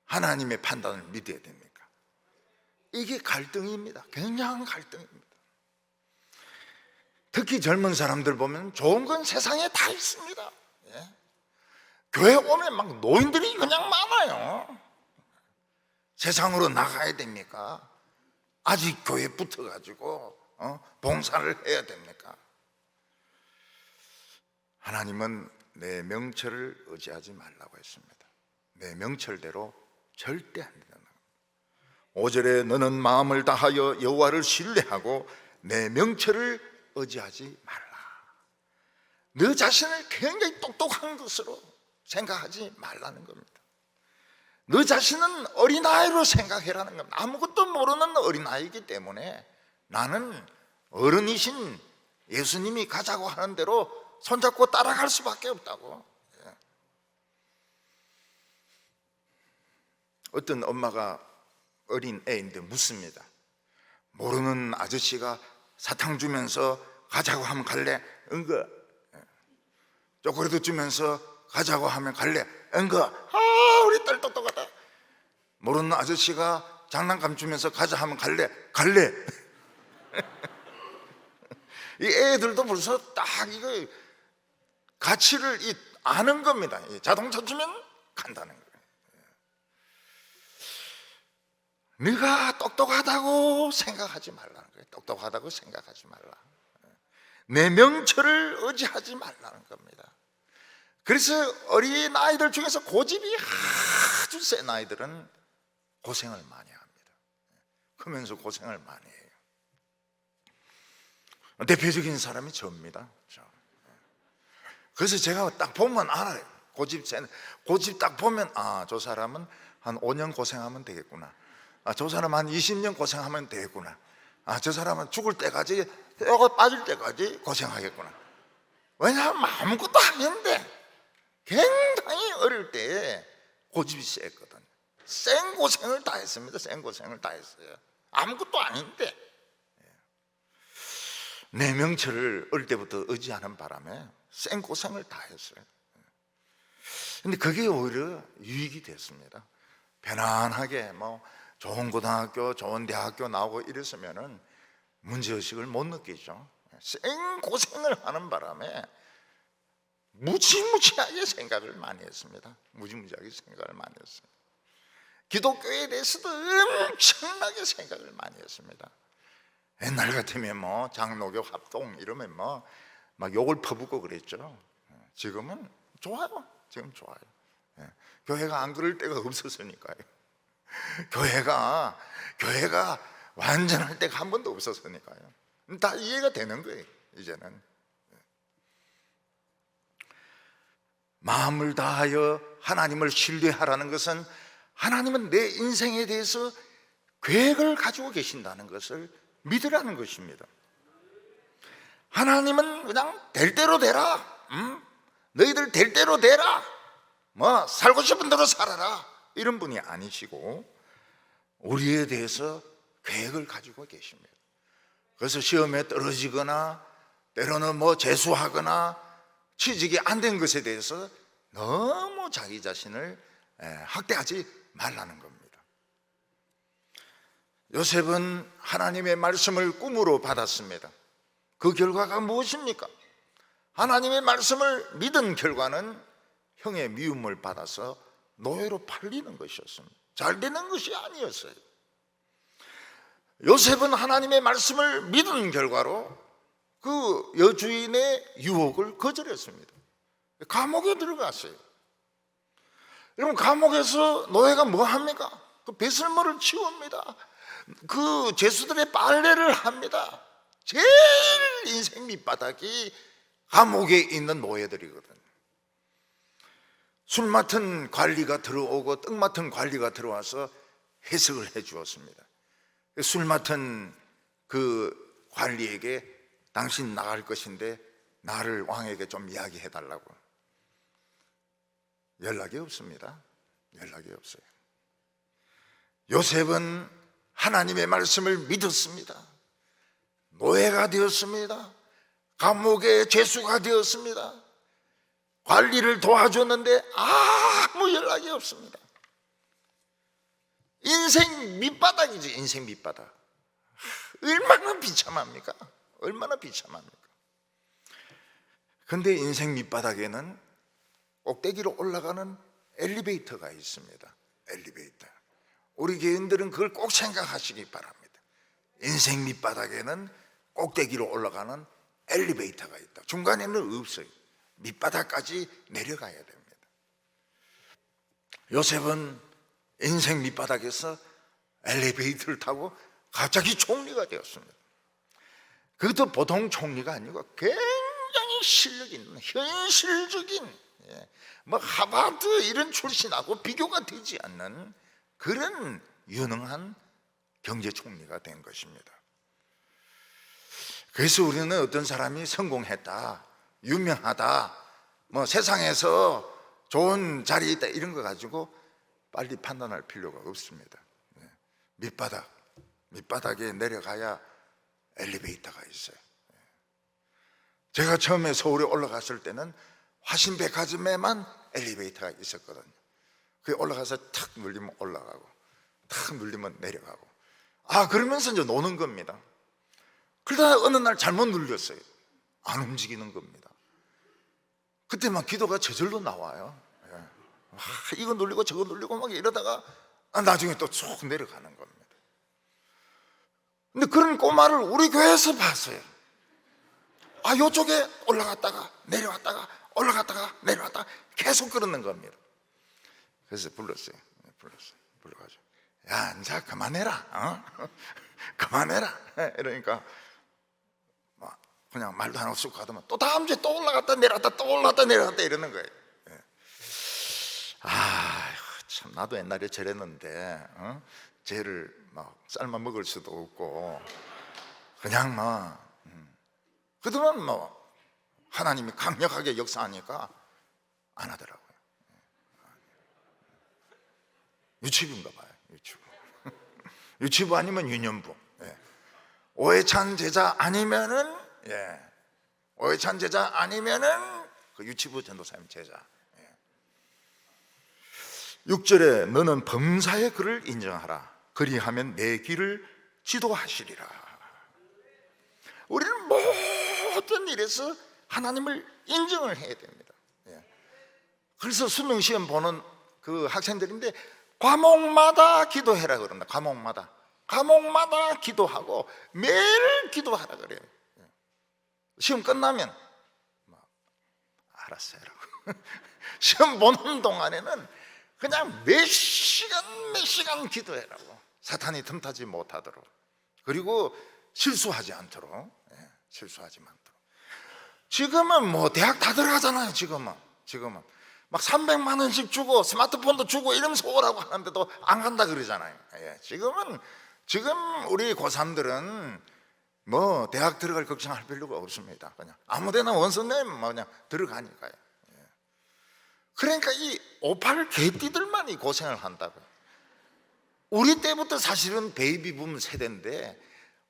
하나님의 판단을 믿어야 됩니까? 이게 갈등입니다. 굉장한 갈등입니다. 특히 젊은 사람들 보면 좋은 건 세상에 다 있습니다. 교회 오면 막 노인들이 그냥 많아요. 세상으로 나가야 됩니까? 아직 교회 붙어가지고 봉사를 해야 됩니까? 하나님은 내 명철을 의지하지 말라고 했습니다. 내 명철대로 절대 안 된다. 5절에 너는 마음을 다하여 여호와를 신뢰하고 내 명철을 의지하지 말라. 너 자신을 굉장히 똑똑한 것으로 생각하지 말라는 겁니다. 너 자신은 어린아이로 생각해라는 겁니다. 아무것도 모르는 어린아이이기 때문에 나는 어른이신 예수님이 가자고 하는 대로 손잡고 따라갈 수밖에 없다고. 어떤 엄마가 어린 애인데 묻습니다. 모르는 아저씨가 사탕 주면서 가자고 하면 갈래? 응거. 초콜릿 주면서 가자고 하면 갈래? 응거. 아, 우리 딸 똑똑하다. 모르는 아저씨가 장난감 주면서 가자 하면 갈래? 갈래. 이 애들도 벌써 딱 이거 가치를 아는 겁니다. 자동차 주면 간다는 거예요. 네가 똑똑하다고 생각하지 말라는 거예요. 똑똑하다고 생각하지 말라. 내 명철을 의지하지 말라는 겁니다. 그래서 어린 아이들 중에서 고집이 아주 센 아이들은 고생을 많이 합니다. 크면서 고생을 많이 해요. 대표적인 사람이 저입니다. 그래서 제가 딱 보면 알아요. 고집 딱 보면 저 사람은 한 5년 고생하면 되겠구나. 저 사람은 한 20년 고생하면 되겠구나. 저 사람은 죽을 때까지, 뼈가 빠질 때까지 고생하겠구나. 왜냐하면 아무것도 아닌데 굉장히 어릴 때 고집이 셌거든. 센 고생을 다 했습니다. 센 고생을 다 했어요. 아무것도 아닌데 내 명철을 어릴 때부터 의지하는 바람에 센 고생을 다 했어요. 근데 그게 오히려 유익이 됐습니다. 편안하게 좋은 고등학교, 좋은 대학교 나오고 이랬으면은 문제의식을 못 느끼죠. 센 고생을 하는 바람에 무지무지하게 생각을 많이 했습니다. 무지무지하게 생각을 많이 했어요. 기독교에 대해서도 엄청나게 생각을 많이 했습니다. 옛날 같으면 장로교 합동 이러면 막 욕을 퍼붓고 그랬죠. 지금은 좋아요. 지금 좋아요. 교회가 안 그럴 때가 없었으니까요. 교회가 완전할 때가 한 번도 없었으니까요. 다 이해가 되는 거예요. 이제는 마음을 다하여 하나님을 신뢰하라는 것은 하나님은 내 인생에 대해서 계획을 가지고 계신다는 것을 믿으라는 것입니다. 하나님은 그냥 될 대로 되라, 너희들 될 대로 되라, 살고 싶은 대로 살아라, 이런 분이 아니시고 우리에 대해서 계획을 가지고 계십니다. 그래서 시험에 떨어지거나 때로는 재수하거나 취직이 안 된 것에 대해서 너무 자기 자신을 학대하지 말라는 겁니다. 요셉은 하나님의 말씀을 꿈으로 받았습니다. 그 결과가 무엇입니까? 하나님의 말씀을 믿은 결과는 형의 미움을 받아서 노예로 팔리는 것이었습니다. 잘 되는 것이 아니었어요. 요셉은 하나님의 말씀을 믿은 결과로 그 여주인의 유혹을 거절했습니다. 감옥에 들어갔어요. 여러분, 감옥에서 노예가 뭐 합니까? 그 배설물을 치웁니다. 그 죄수들의 빨래를 합니다. 제일 인생 밑바닥이 감옥에 있는 노예들이거든. 술 맡은 관리가 들어오고 떡 맡은 관리가 들어와서 해석을 해 주었습니다. 술 맡은 그 관리에게 당신 나갈 것인데 나를 왕에게 좀 이야기해 달라고. 연락이 없습니다. 연락이 없어요. 요셉은 하나님의 말씀을 믿었습니다. 노예가 되었습니다. 감옥의 죄수가 되었습니다. 관리를 도와줬는데 아무 연락이 없습니다. 인생 밑바닥이지, 인생 밑바닥. 얼마나 비참합니까? 얼마나 비참합니까? 근데 인생 밑바닥에는 꼭대기로 올라가는 엘리베이터가 있습니다. 엘리베이터. 우리 교인들은 그걸 꼭 생각하시기 바랍니다. 인생 밑바닥에는 꼭대기로 올라가는 엘리베이터가 있다. 중간에는 없어요. 밑바닥까지 내려가야 됩니다. 요셉은 인생 밑바닥에서 엘리베이터를 타고 갑자기 총리가 되었습니다. 그것도 보통 총리가 아니고 굉장히 실력 있는 현실적인 뭐 하버드 이런 출신하고 비교가 되지 않는 그런 유능한 경제총리가 된 것입니다. 그래서 우리는 어떤 사람이 성공했다, 유명하다, 뭐 세상에서 좋은 자리에 있다 이런 거 가지고 빨리 판단할 필요가 없습니다. 밑바닥에 내려가야 엘리베이터가 있어요. 제가 처음에 서울에 올라갔을 때는 화신백화점에만 엘리베이터가 있었거든요. 그게 올라가서 탁 눌리면 올라가고 탁 눌리면 내려가고, 그러면서 이제 노는 겁니다. 그러다가 어느 날 잘못 눌렸어요. 안 움직이는 겁니다. 그때만 기도가 저절로 나와요. 이거 눌리고 저거 눌리고 막 이러다가 나중에 또 쭉 내려가는 겁니다. 근데 그런 꼬마를 우리 교회에서 봤어요. 요쪽에 올라갔다가 내려왔다가 올라갔다가 내려왔다가 계속 그러는 겁니다. 그래서 불렀어요. 불러가지고, 야, 이제 그만해라, 그만해라. 이러니까 막 그냥 말도 안 하고 쑥 가더만 또 다음 주에 또 올라갔다 내려왔다 또 올라갔다 내려왔다 이러는 거예요. 참, 나도 옛날에 저랬는데 쟤를 막 삶아 먹을 수도 없고 그냥 막 그동안 뭐 하나님이 강력하게 역사하니까 안 하더라고요. 유치부인가 봐요. 유치부 아니면 유년부. 오해 찬 제자 아니면은 오해 찬 제자 아니면은 그 유치부 전도사님 제자. 6절에 너는 범사의 그를 인정하라. 그리하면 내 길을 지도하시리라. 우리는 모든 일에서 하나님을 인정을 해야 됩니다. 그래서 수능시험 보는 그 학생들인데 과목마다 기도해라 그런다. 과목마다 기도하고 매일 기도하라 그래요. 시험 끝나면 알았어요. 시험 보는 동안에는 그냥 몇 시간 기도해라고. 사탄이 틈타지 못하도록, 그리고 실수하지 않도록. 지금은 뭐 대학 다 들어가잖아요. 지금은 막 300만 원씩 주고 스마트폰도 주고 이러면서 오라고 하는데도 안 간다 그러잖아요. 지금 우리 고3들은 뭐 대학 들어갈 걱정할 필요가 없습니다. 그냥 아무데나 원서 내면 그냥 들어가니까요. 그러니까 이 58 개띠들만이 고생을 한다고요. 우리 때부터 사실은 베이비 붐 세대인데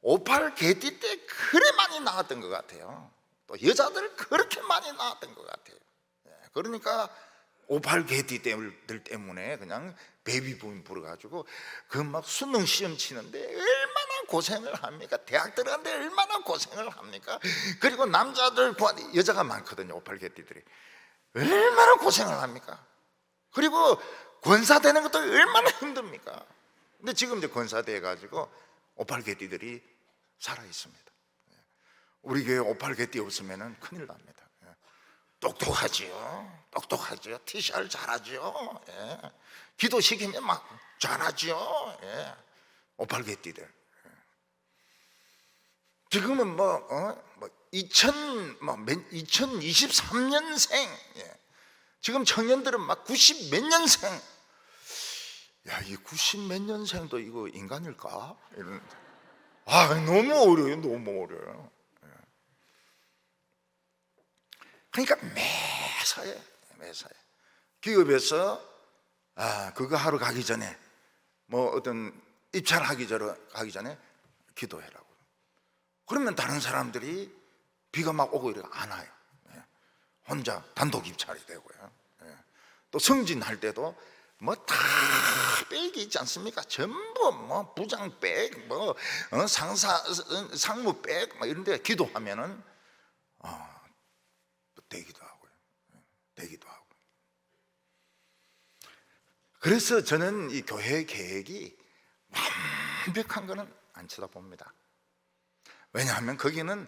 58 개띠 때 그래 많이 나왔던 것 같아요. 또 여자들 그렇게 많이 나왔던 것 같아요. 그러니까 58 개띠들 때문에 그냥 베이비 붐이 불어가지고 그 막 수능 시험 치는데 얼마나 고생을 합니까? 대학 들어가는데 얼마나 고생을 합니까? 그리고 남자들 여자가 많거든요. 58 개띠들이 얼마나 고생을 합니까? 그리고 권사 되는 것도 얼마나 힘듭니까? 근데 지금 이제 권사 돼가지고 58 개띠들이 살아 있습니다. 우리 교회 58 개띠 없으면 큰일 납니다. 똑똑하지요. TCR 잘하지요. 기도시키면 막 잘하지요. 58 개띠들. 지금은 2023년생, 지금 청년들은 막 90 몇 년생. 야, 이 90 몇 년생도 이거 인간일까? 이런. 너무 어려요. 그러니까 매사에 기업에서 그거 하러 가기 전에 뭐 어떤 입찰하기 전에 기도해라고. 그러면 다른 사람들이 비가 막 오고 이래 안 와요. 혼자 단독 입찰이 되고요. 또 승진할 때도 뭐 다 백이 있지 않습니까? 전부 뭐 부장백, 뭐 상무백 막 이런데 기도하면은 또 되기도 하고요. 그래서 저는 이 교회 계획이 완벽한 거는 안 쳐다봅니다. 왜냐하면 거기는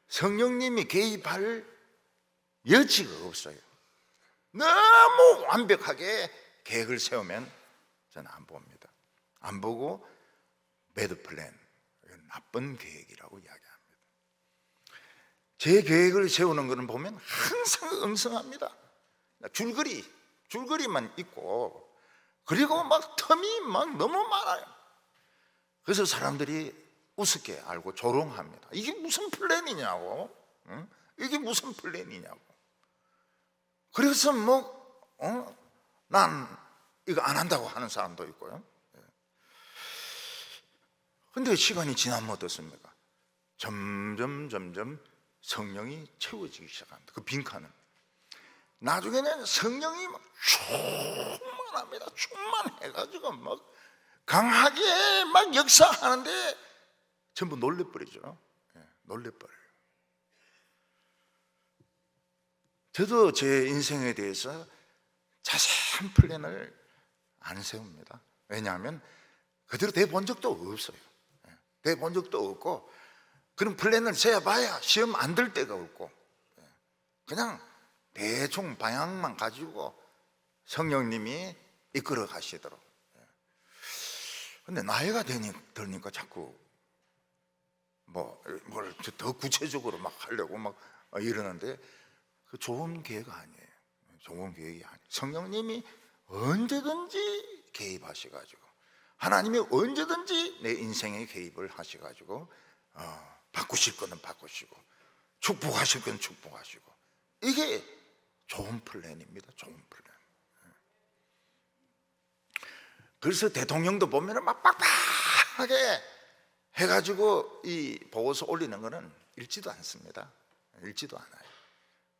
성령님이 개입할 여지가 없어요. 너무 완벽하게 계획을 세우면 저는 안 봅니다. 안 보고 배드 플랜, 나쁜 계획이라고 이야기합니다. 제 계획을 세우는 것은 보면 항상 음성합니다. 줄거리만 있고, 그리고 막 텀이 막 너무 많아요. 그래서 사람들이 우습게 알고 조롱합니다. 이게 무슨 플랜이냐고, 응? 이게 무슨 플랜이냐고. 그래서 난 이거 안 한다고 하는 사람도 있고요. 근데 시간이 지나면 어떻습니까? 점점 성령이 채워지기 시작합니다. 그 빈칸은. 나중에는 성령이 막 충만합니다. 충만해가지고 막 강하게 막 역사하는데 전부 놀래버리죠. 놀래버려요. 저도 제 인생에 대해서 자세한 플랜을 안 세웁니다. 왜냐하면 그대로 돼본 적도 없어요. 돼본 적도 없고, 그런 플랜을 세워봐야 시험 안 들 때가 없고, 그냥 대충 방향만 가지고 성령님이 이끌어 가시도록. 근데 나이가 들니까 자꾸 뭘 더 구체적으로 막 하려고 막 이러는데, 그 좋은 계획 아니에요. 좋은 계획이 아니에요. 성령님이 언제든지 개입하셔가지고, 하나님이 언제든지 내 인생에 개입을 하셔가지고 바꾸실 거는 바꾸시고, 축복하실 거는 축복하시고, 이게 좋은 플랜입니다. 좋은 플랜. 그래서 대통령도 보면은 막 빡빡하게 해가지고 이 보고서 올리는 거는 읽지도 않습니다. 읽지도 않아요.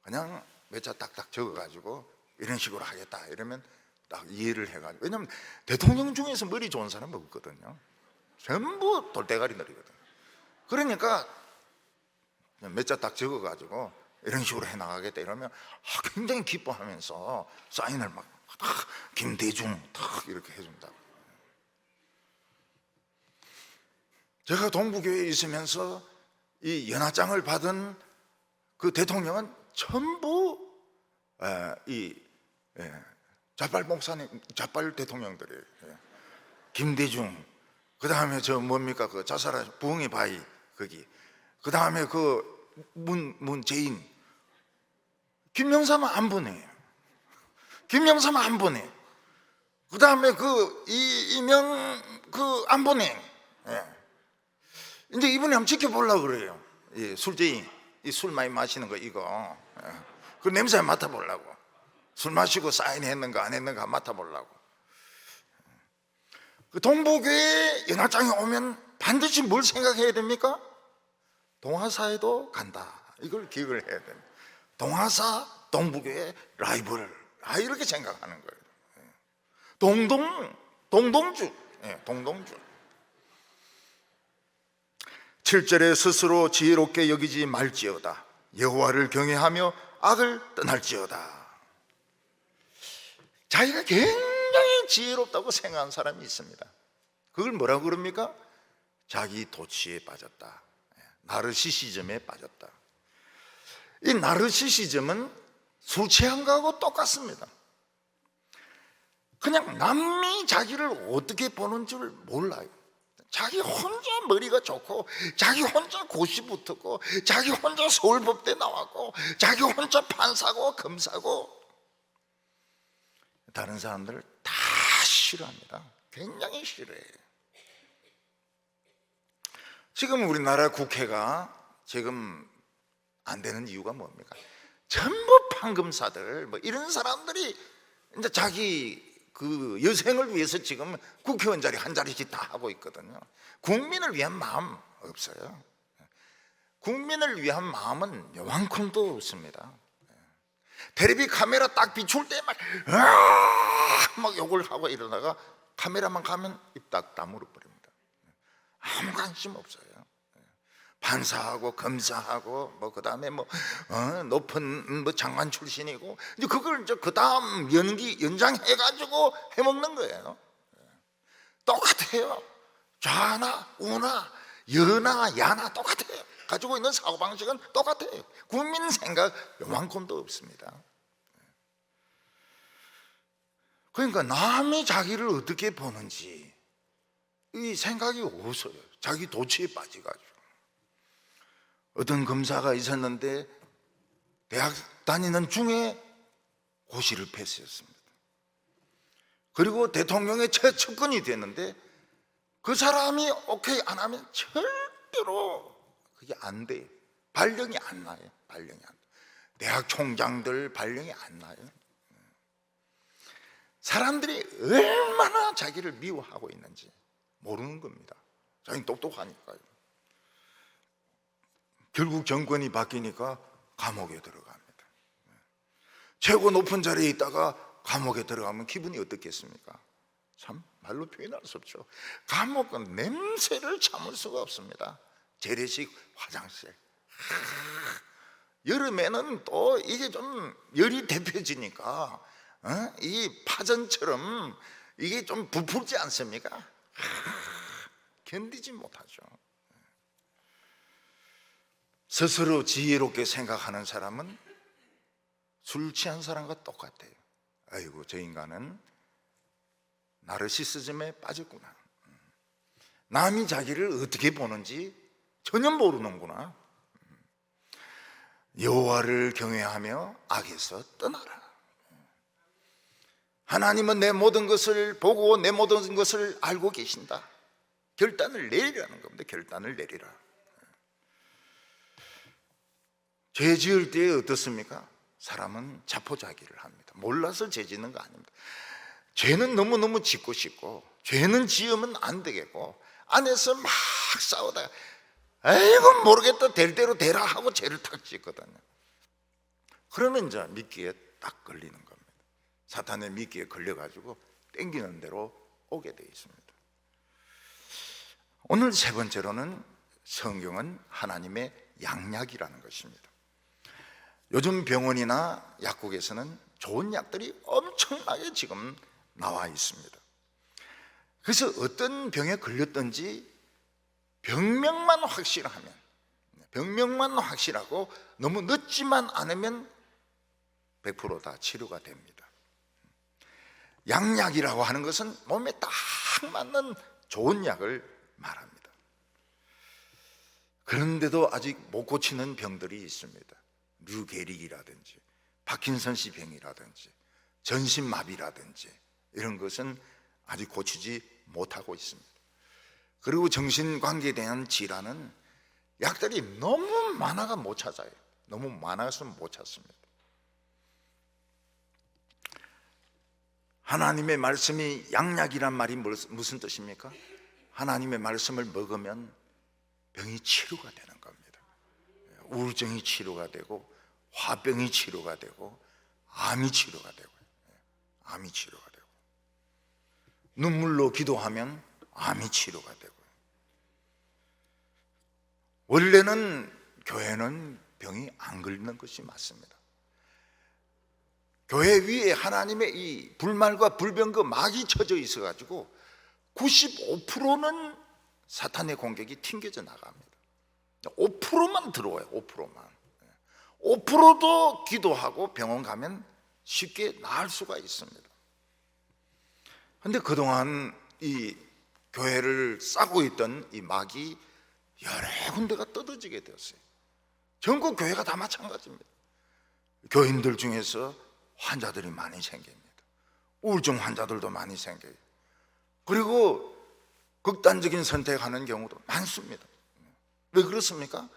그냥 몇 자 딱딱 적어가지고 이런 식으로 하겠다 이러면 딱 이해를 해가지고. 왜냐면 대통령 중에서 머리 좋은 사람은 없거든요. 전부 돌대가리 느리거든요. 그러니까 몇 자 딱 적어가지고 이런 식으로 해나가겠다 이러면 굉장히 기뻐하면서 사인을 막 김대중 탁 이렇게 해준다고. 제가 동부교회에 있으면서 이 연하장을 받은 그 대통령은 전부 자빨 목사님, 자빨 대통령들이에요. 김대중, 그 다음에 저 뭡니까 그 자살한 부흥의 바위 거기, 그 다음에 그 문재인, 김영삼은 안 보내. 김영삼은 안 보내. 그 다음에 그 이명 그 안 보내. 이제 이분이 한번 지켜보려고 그래요. 술쟁이, 이 술 많이 마시는 거 이거, 그 냄새 맡아보려고. 술 마시고 사인했는가 안 했는가 맡아보려고. 그 동부교회 연합장에 오면 반드시 뭘 생각해야 됩니까? 동화사에도 간다. 이걸 기억을 해야 됩니다. 동화사, 동부교회 라이벌, 이렇게 생각하는 거예요. 동동주. 7절에 스스로 지혜롭게 여기지 말지어다. 여호와를 경외하며 악을 떠날지어다. 자기가 굉장히 지혜롭다고 생각하는 사람이 있습니다. 그걸 뭐라고 그럽니까? 자기 도취에 빠졌다. 나르시시즘에 빠졌다. 이 나르시시즘은 술 취한 거하고 똑같습니다. 그냥 남이 자기를 어떻게 보는 줄 몰라요. 자기 혼자 머리가 좋고, 자기 혼자 고시 붙었고, 자기 혼자 서울법대 나왔고, 자기 혼자 판사고 검사고, 다른 사람들을 다 싫어합니다. 굉장히 싫어해요. 지금 우리나라 국회가 지금 안 되는 이유가 뭡니까? 전부 판검사들 뭐 이런 사람들이 이제 자기 그 여생을 위해서 지금 국회의원 자리 한 자리씩 다 하고 있거든요. 국민을 위한 마음 없어요. 국민을 위한 마음은 요만큼도 없습니다. 텔레비 카메라 딱 비출 때 막 욕을 하고 이러다가 카메라만 가면 입 딱 다물어 버립니다. 아무 관심 없어요. 판사하고 검사하고 그 다음에 높은 장관 출신이고, 이제 그걸 이제 그 다음 연장해가지고 해먹는 거예요. 똑같아요. 좌나 우나 여나 야나 똑같아요. 가지고 있는 사고방식은 똑같아요. 국민 생각 요만큼도 없습니다. 그러니까 남이 자기를 어떻게 보는지 이 생각이 없어요. 자기 도취에 빠져가지고. 어떤 검사가 있었는데 대학 다니는 중에 고시를 패스했습니다. 그리고 대통령의 최측근이 됐는데 그 사람이 오케이 안 하면 절대로 그게 안 돼요. 발령이 안 나요. 발령이 안 나요. 대학 총장들 발령이 안 나요. 사람들이 얼마나 자기를 미워하고 있는지 모르는 겁니다. 자기는 똑똑하니까요. 결국 정권이 바뀌니까 감옥에 들어갑니다. 최고 높은 자리에 있다가 감옥에 들어가면 기분이 어떻겠습니까? 참 말로 표현할 수 없죠. 감옥은 냄새를 참을 수가 없습니다. 재래식 화장실. 여름에는 또 이게 좀 열이 데펴지니까 이 파전처럼 이게 좀 부풀지 않습니까? 견디지 못하죠. 스스로 지혜롭게 생각하는 사람은 술 취한 사람과 똑같아요. 아이고 저 인간은 나르시시즘에 빠졌구나. 남이 자기를 어떻게 보는지 전혀 모르는구나. 여호와를 경외하며 악에서 떠나라. 하나님은 내 모든 것을 보고 내 모든 것을 알고 계신다. 결단을 내리라는 겁니다. 결단을 내리라. 죄 지을 때 어떻습니까? 사람은 자포자기를 합니다. 몰라서 죄 짓는 거 아닙니다. 죄는 너무너무 짓고 싶고 죄는 지으면 안 되겠고 안에서 막 싸우다가 아이고 모르겠다 될 대로 되라 하고 죄를 탁 짓거든요. 그러면 이제 미끼에 딱 걸리는 겁니다. 사탄의 미끼에 걸려가지고 땡기는 대로 오게 되어 있습니다. 오늘 세 번째로는 성경은 하나님의 양약이라는 것입니다. 요즘 병원이나 약국에서는 좋은 약들이 엄청나게 지금 나와 있습니다. 그래서 어떤 병에 걸렸든지 병명만 확실하면, 병명만 확실하고 너무 늦지만 않으면 100% 다 치료가 됩니다. 양약이라고 하는 것은 몸에 딱 맞는 좋은 약을 말합니다. 그런데도 아직 못 고치는 병들이 있습니다. 류게릭이라든지 파킨슨씨 병이라든지 전신마비라든지 이런 것은 아직 고치지 못하고 있습니다. 그리고 정신관계에 대한 질환은 약들이 너무 많아가 못 찾아요. 너무 많아서 못 찾습니다. 하나님의 말씀이 양약이란 말이 무슨 뜻입니까? 하나님의 말씀을 먹으면 병이 치료가 되는 겁니다. 우울증이 치료가 되고 화병이 치료가 되고 암이 치료가 되고 암이 치료가 되고 눈물로 기도하면 암이 치료가 되고 원래는 교회는 병이 안 걸리는 것이 맞습니다. 교회 위에 하나님의 이 불말과 불병거 막이 쳐져 있어가지고 95%는 사탄의 공격이 튕겨져 나갑니다. 5%만 들어와요. 5%만. 5%도 기도하고 병원 가면 쉽게 나을 수가 있습니다. 그런데 그동안 이 교회를 싸고 있던 이 막이 여러 군데가 뜯어지게 되었어요. 전국 교회가 다 마찬가지입니다. 교인들 중에서 환자들이 많이 생깁니다. 우울증 환자들도 많이 생겨요. 그리고 극단적인 선택하는 경우도 많습니다. 왜 그렇습니까?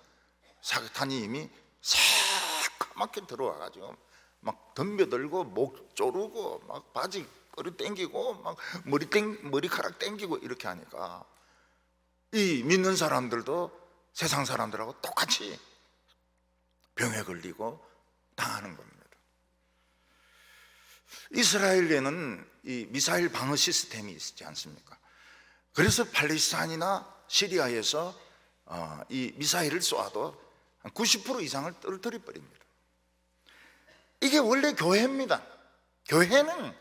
사탄이 이미 새까맣게 들어와가지고 막 덤벼들고 목 조르고 막 바지 꼬리 땡기고 막 머리카락 땡기고 이렇게 하니까 이 믿는 사람들도 세상 사람들하고 똑같이 병에 걸리고 당하는 겁니다. 이스라엘에는 이 미사일 방어 시스템이 있지 않습니까? 그래서 팔레스타인이나 시리아에서 이 미사일을 쏘아도 한 90% 이상을 떨어뜨려 버립니다. 이게 원래 교회입니다. 교회는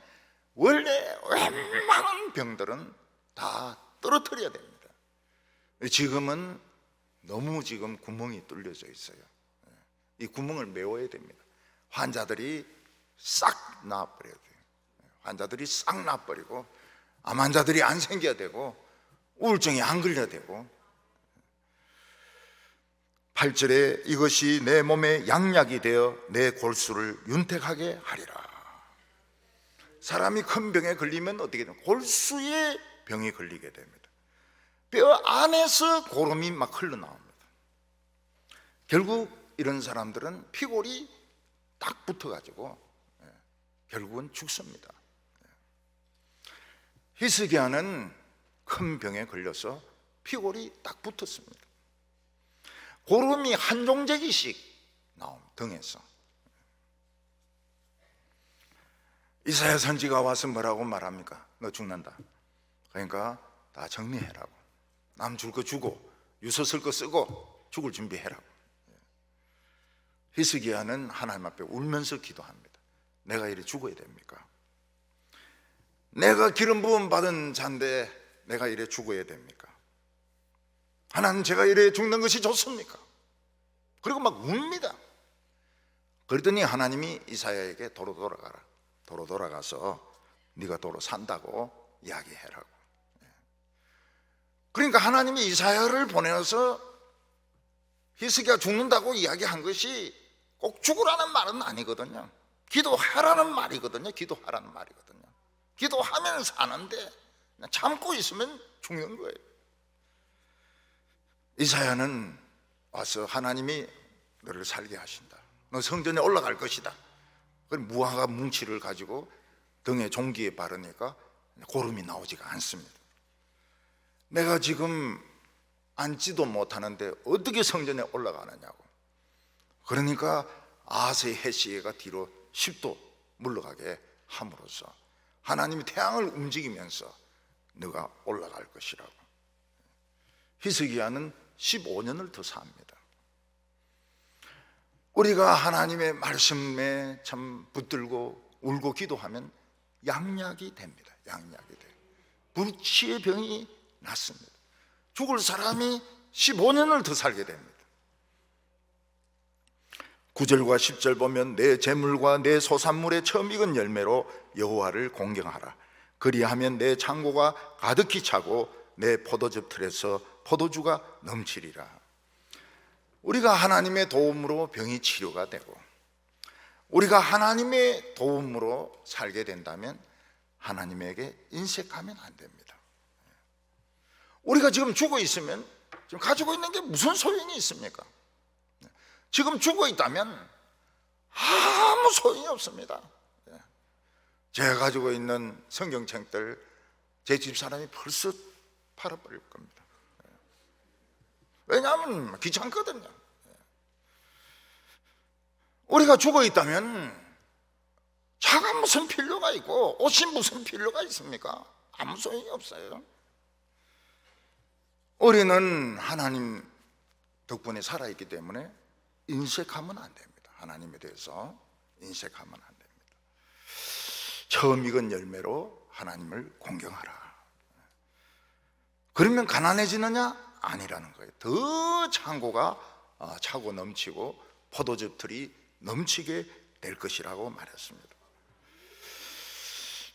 원래 웬만한 병들은 다 떨어뜨려야 됩니다. 지금은 너무 지금 구멍이 뚫려져 있어요. 이 구멍을 메워야 됩니다. 환자들이 싹 나와버려야 돼요. 환자들이 싹 나와버리고 암 환자들이 안 생겨야 되고 우울증이 안 걸려야 되고 8절에 이것이 내 몸에 양약이 되어 내 골수를 윤택하게 하리라. 사람이 큰 병에 걸리면 어떻게 됩니까? 골수에 병이 걸리게 됩니다. 뼈 안에서 고름이 막 흘러나옵니다. 결국 이런 사람들은 피골이 딱 붙어가지고 결국은 죽습니다. 히스기야는 큰 병에 걸려서 피골이 딱 붙었습니다. 고름이 한 종제기씩 나옵니다. 등에서. 이사야 선지가 와서 뭐라고 말합니까? 너 죽는다. 그러니까 다 정리해라고. 남 줄 거 주고 유서 쓸 거 쓰고 죽을 준비해라고. 히스기야는 하나님 앞에 울면서 기도합니다. 내가 이래 죽어야 됩니까? 내가 기름 부음 받은 자인데 내가 이래 죽어야 됩니까? 하나님, 제가 이래 죽는 것이 좋습니까? 그리고 막 웁니다. 그랬더니 하나님이 이사야에게 도로 돌아가라. 도로 돌아가서 네가 도로 산다고 이야기해라고. 그러니까 하나님이 이사야를 보내서 히스기야 죽는다고 이야기한 것이 꼭 죽으라는 말은 아니거든요. 기도하라는 말이거든요. 기도하라는 말이거든요. 기도하면 사는데 참고 있으면 죽는 거예요. 이사야는 와서 하나님이 너를 살게 하신다. 너 성전에 올라갈 것이다. 무화과 뭉치를 가지고 등에 종기에 바르니까 고름이 나오지가 않습니다. 내가 지금 앉지도 못하는데 어떻게 성전에 올라가느냐고. 그러니까 아하스의 해시계가 뒤로 10도 물러가게 함으로써 하나님이 태양을 움직이면서 너가 올라갈 것이라고. 히스기야는 15년을 더 삽니다. 우리가 하나님의 말씀에 참 붙들고 울고 기도하면 양약이 됩니다. 양약이 돼요. 불치의 병이 낫습니다. 죽을 사람이 15년을 더 살게 됩니다. 9절과 10절 보면 내 재물과 내 소산물의 처음 익은 열매로 여호와를 공경하라. 그리하면 내 창고가 가득히 차고 내 포도즙 틀에서 포도주가 넘치리라. 우리가 하나님의 도움으로 병이 치료가 되고 우리가 하나님의 도움으로 살게 된다면 하나님에게 인색하면 안 됩니다. 우리가 지금 죽어 있으면 지금 가지고 있는 게 무슨 소용이 있습니까? 지금 죽어 있다면 아무 소용이 없습니다. 제가 가지고 있는 성경책들 제 집사람이 벌써 팔아버릴 겁니다. 왜냐하면 귀찮거든요. 우리가 죽어 있다면 차가 무슨 필요가 있고 옷이 무슨 필요가 있습니까? 아무 소용이 없어요. 우리는 하나님 덕분에 살아있기 때문에 인색하면 안 됩니다. 하나님에 대해서 인색하면 안 됩니다. 처음 익은 열매로 하나님을 공경하라. 그러면 가난해지느냐? 아니라는 거예요. 더 창고가 차고 넘치고 포도즙 틀이 넘치게 될 것이라고 말했습니다.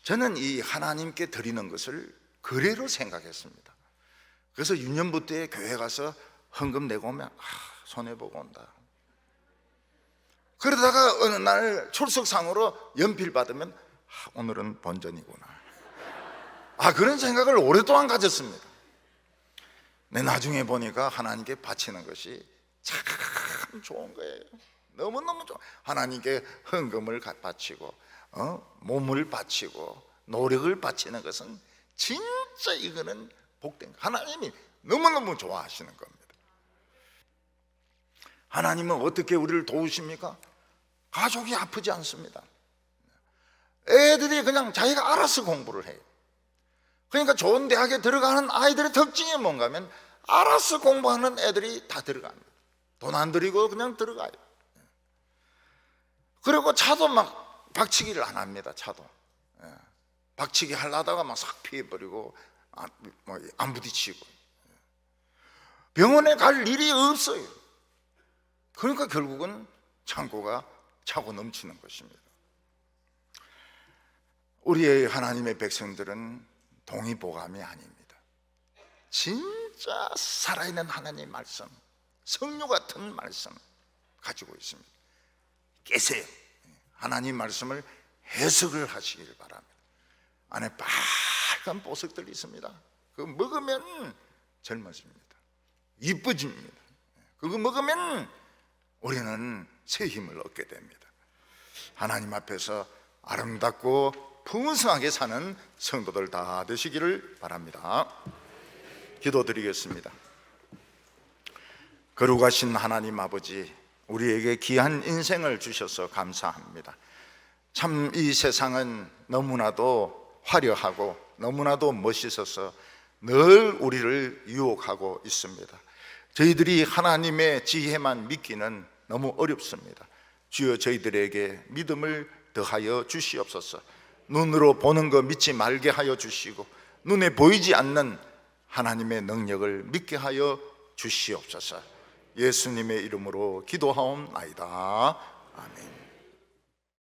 저는 이 하나님께 드리는 것을 거래로 생각했습니다. 그래서 유년부 때 교회 가서 헌금 내고 오면 손해보고 온다. 그러다가 어느 날 출석상으로 연필 받으면 오늘은 본전이구나. 그런 생각을 오랫동안 가졌습니다. 근데 나중에 보니까 하나님께 바치는 것이 참 좋은 거예요. 너무너무 좋아. 하나님께 헌금을 바치고 몸을 바치고 노력을 바치는 것은 진짜 이거는 복된 거. 하나님이 너무너무 좋아하시는 겁니다. 하나님은 어떻게 우리를 도우십니까? 가족이 아프지 않습니다. 애들이 그냥 자기가 알아서 공부를 해요. 그러니까 좋은 대학에 들어가는 아이들의 특징이 뭔가 하면 알아서 공부하는 애들이 다 들어갑니다. 돈 안 들이고 그냥 들어가요. 그리고 차도 막 박치기를 안 합니다. 차도 박치기 하려다가 막 싹 피해버리고 안 부딪히고 병원에 갈 일이 없어요. 그러니까 결국은 창고가 차고 넘치는 것입니다. 우리의 하나님의 백성들은 동의보감이 아닙니다. 진짜 살아있는 하나님의 말씀, 성류 같은 말씀 가지고 있습니다. 깨세요. 하나님 말씀을 해석을 하시길 바랍니다. 안에 빨간 보석들이 있습니다. 그거 먹으면 젊어집니다. 이뻐집니다. 그거 먹으면 우리는 새 힘을 얻게 됩니다. 하나님 앞에서 아름답고 풍성하게 사는 성도들 다 되시기를 바랍니다. 기도드리겠습니다. 거룩하신 하나님 아버지, 우리에게 귀한 인생을 주셔서 감사합니다. 참 이 세상은 너무나도 화려하고 너무나도 멋있어서 늘 우리를 유혹하고 있습니다. 저희들이 하나님의 지혜만 믿기는 너무 어렵습니다. 주여, 저희들에게 믿음을 더하여 주시옵소서. 눈으로 보는 거 믿지 말게 하여 주시고 눈에 보이지 않는 하나님의 능력을 믿게 하여 주시옵소서. 예수님의 이름으로 기도하옵나이다. 아멘.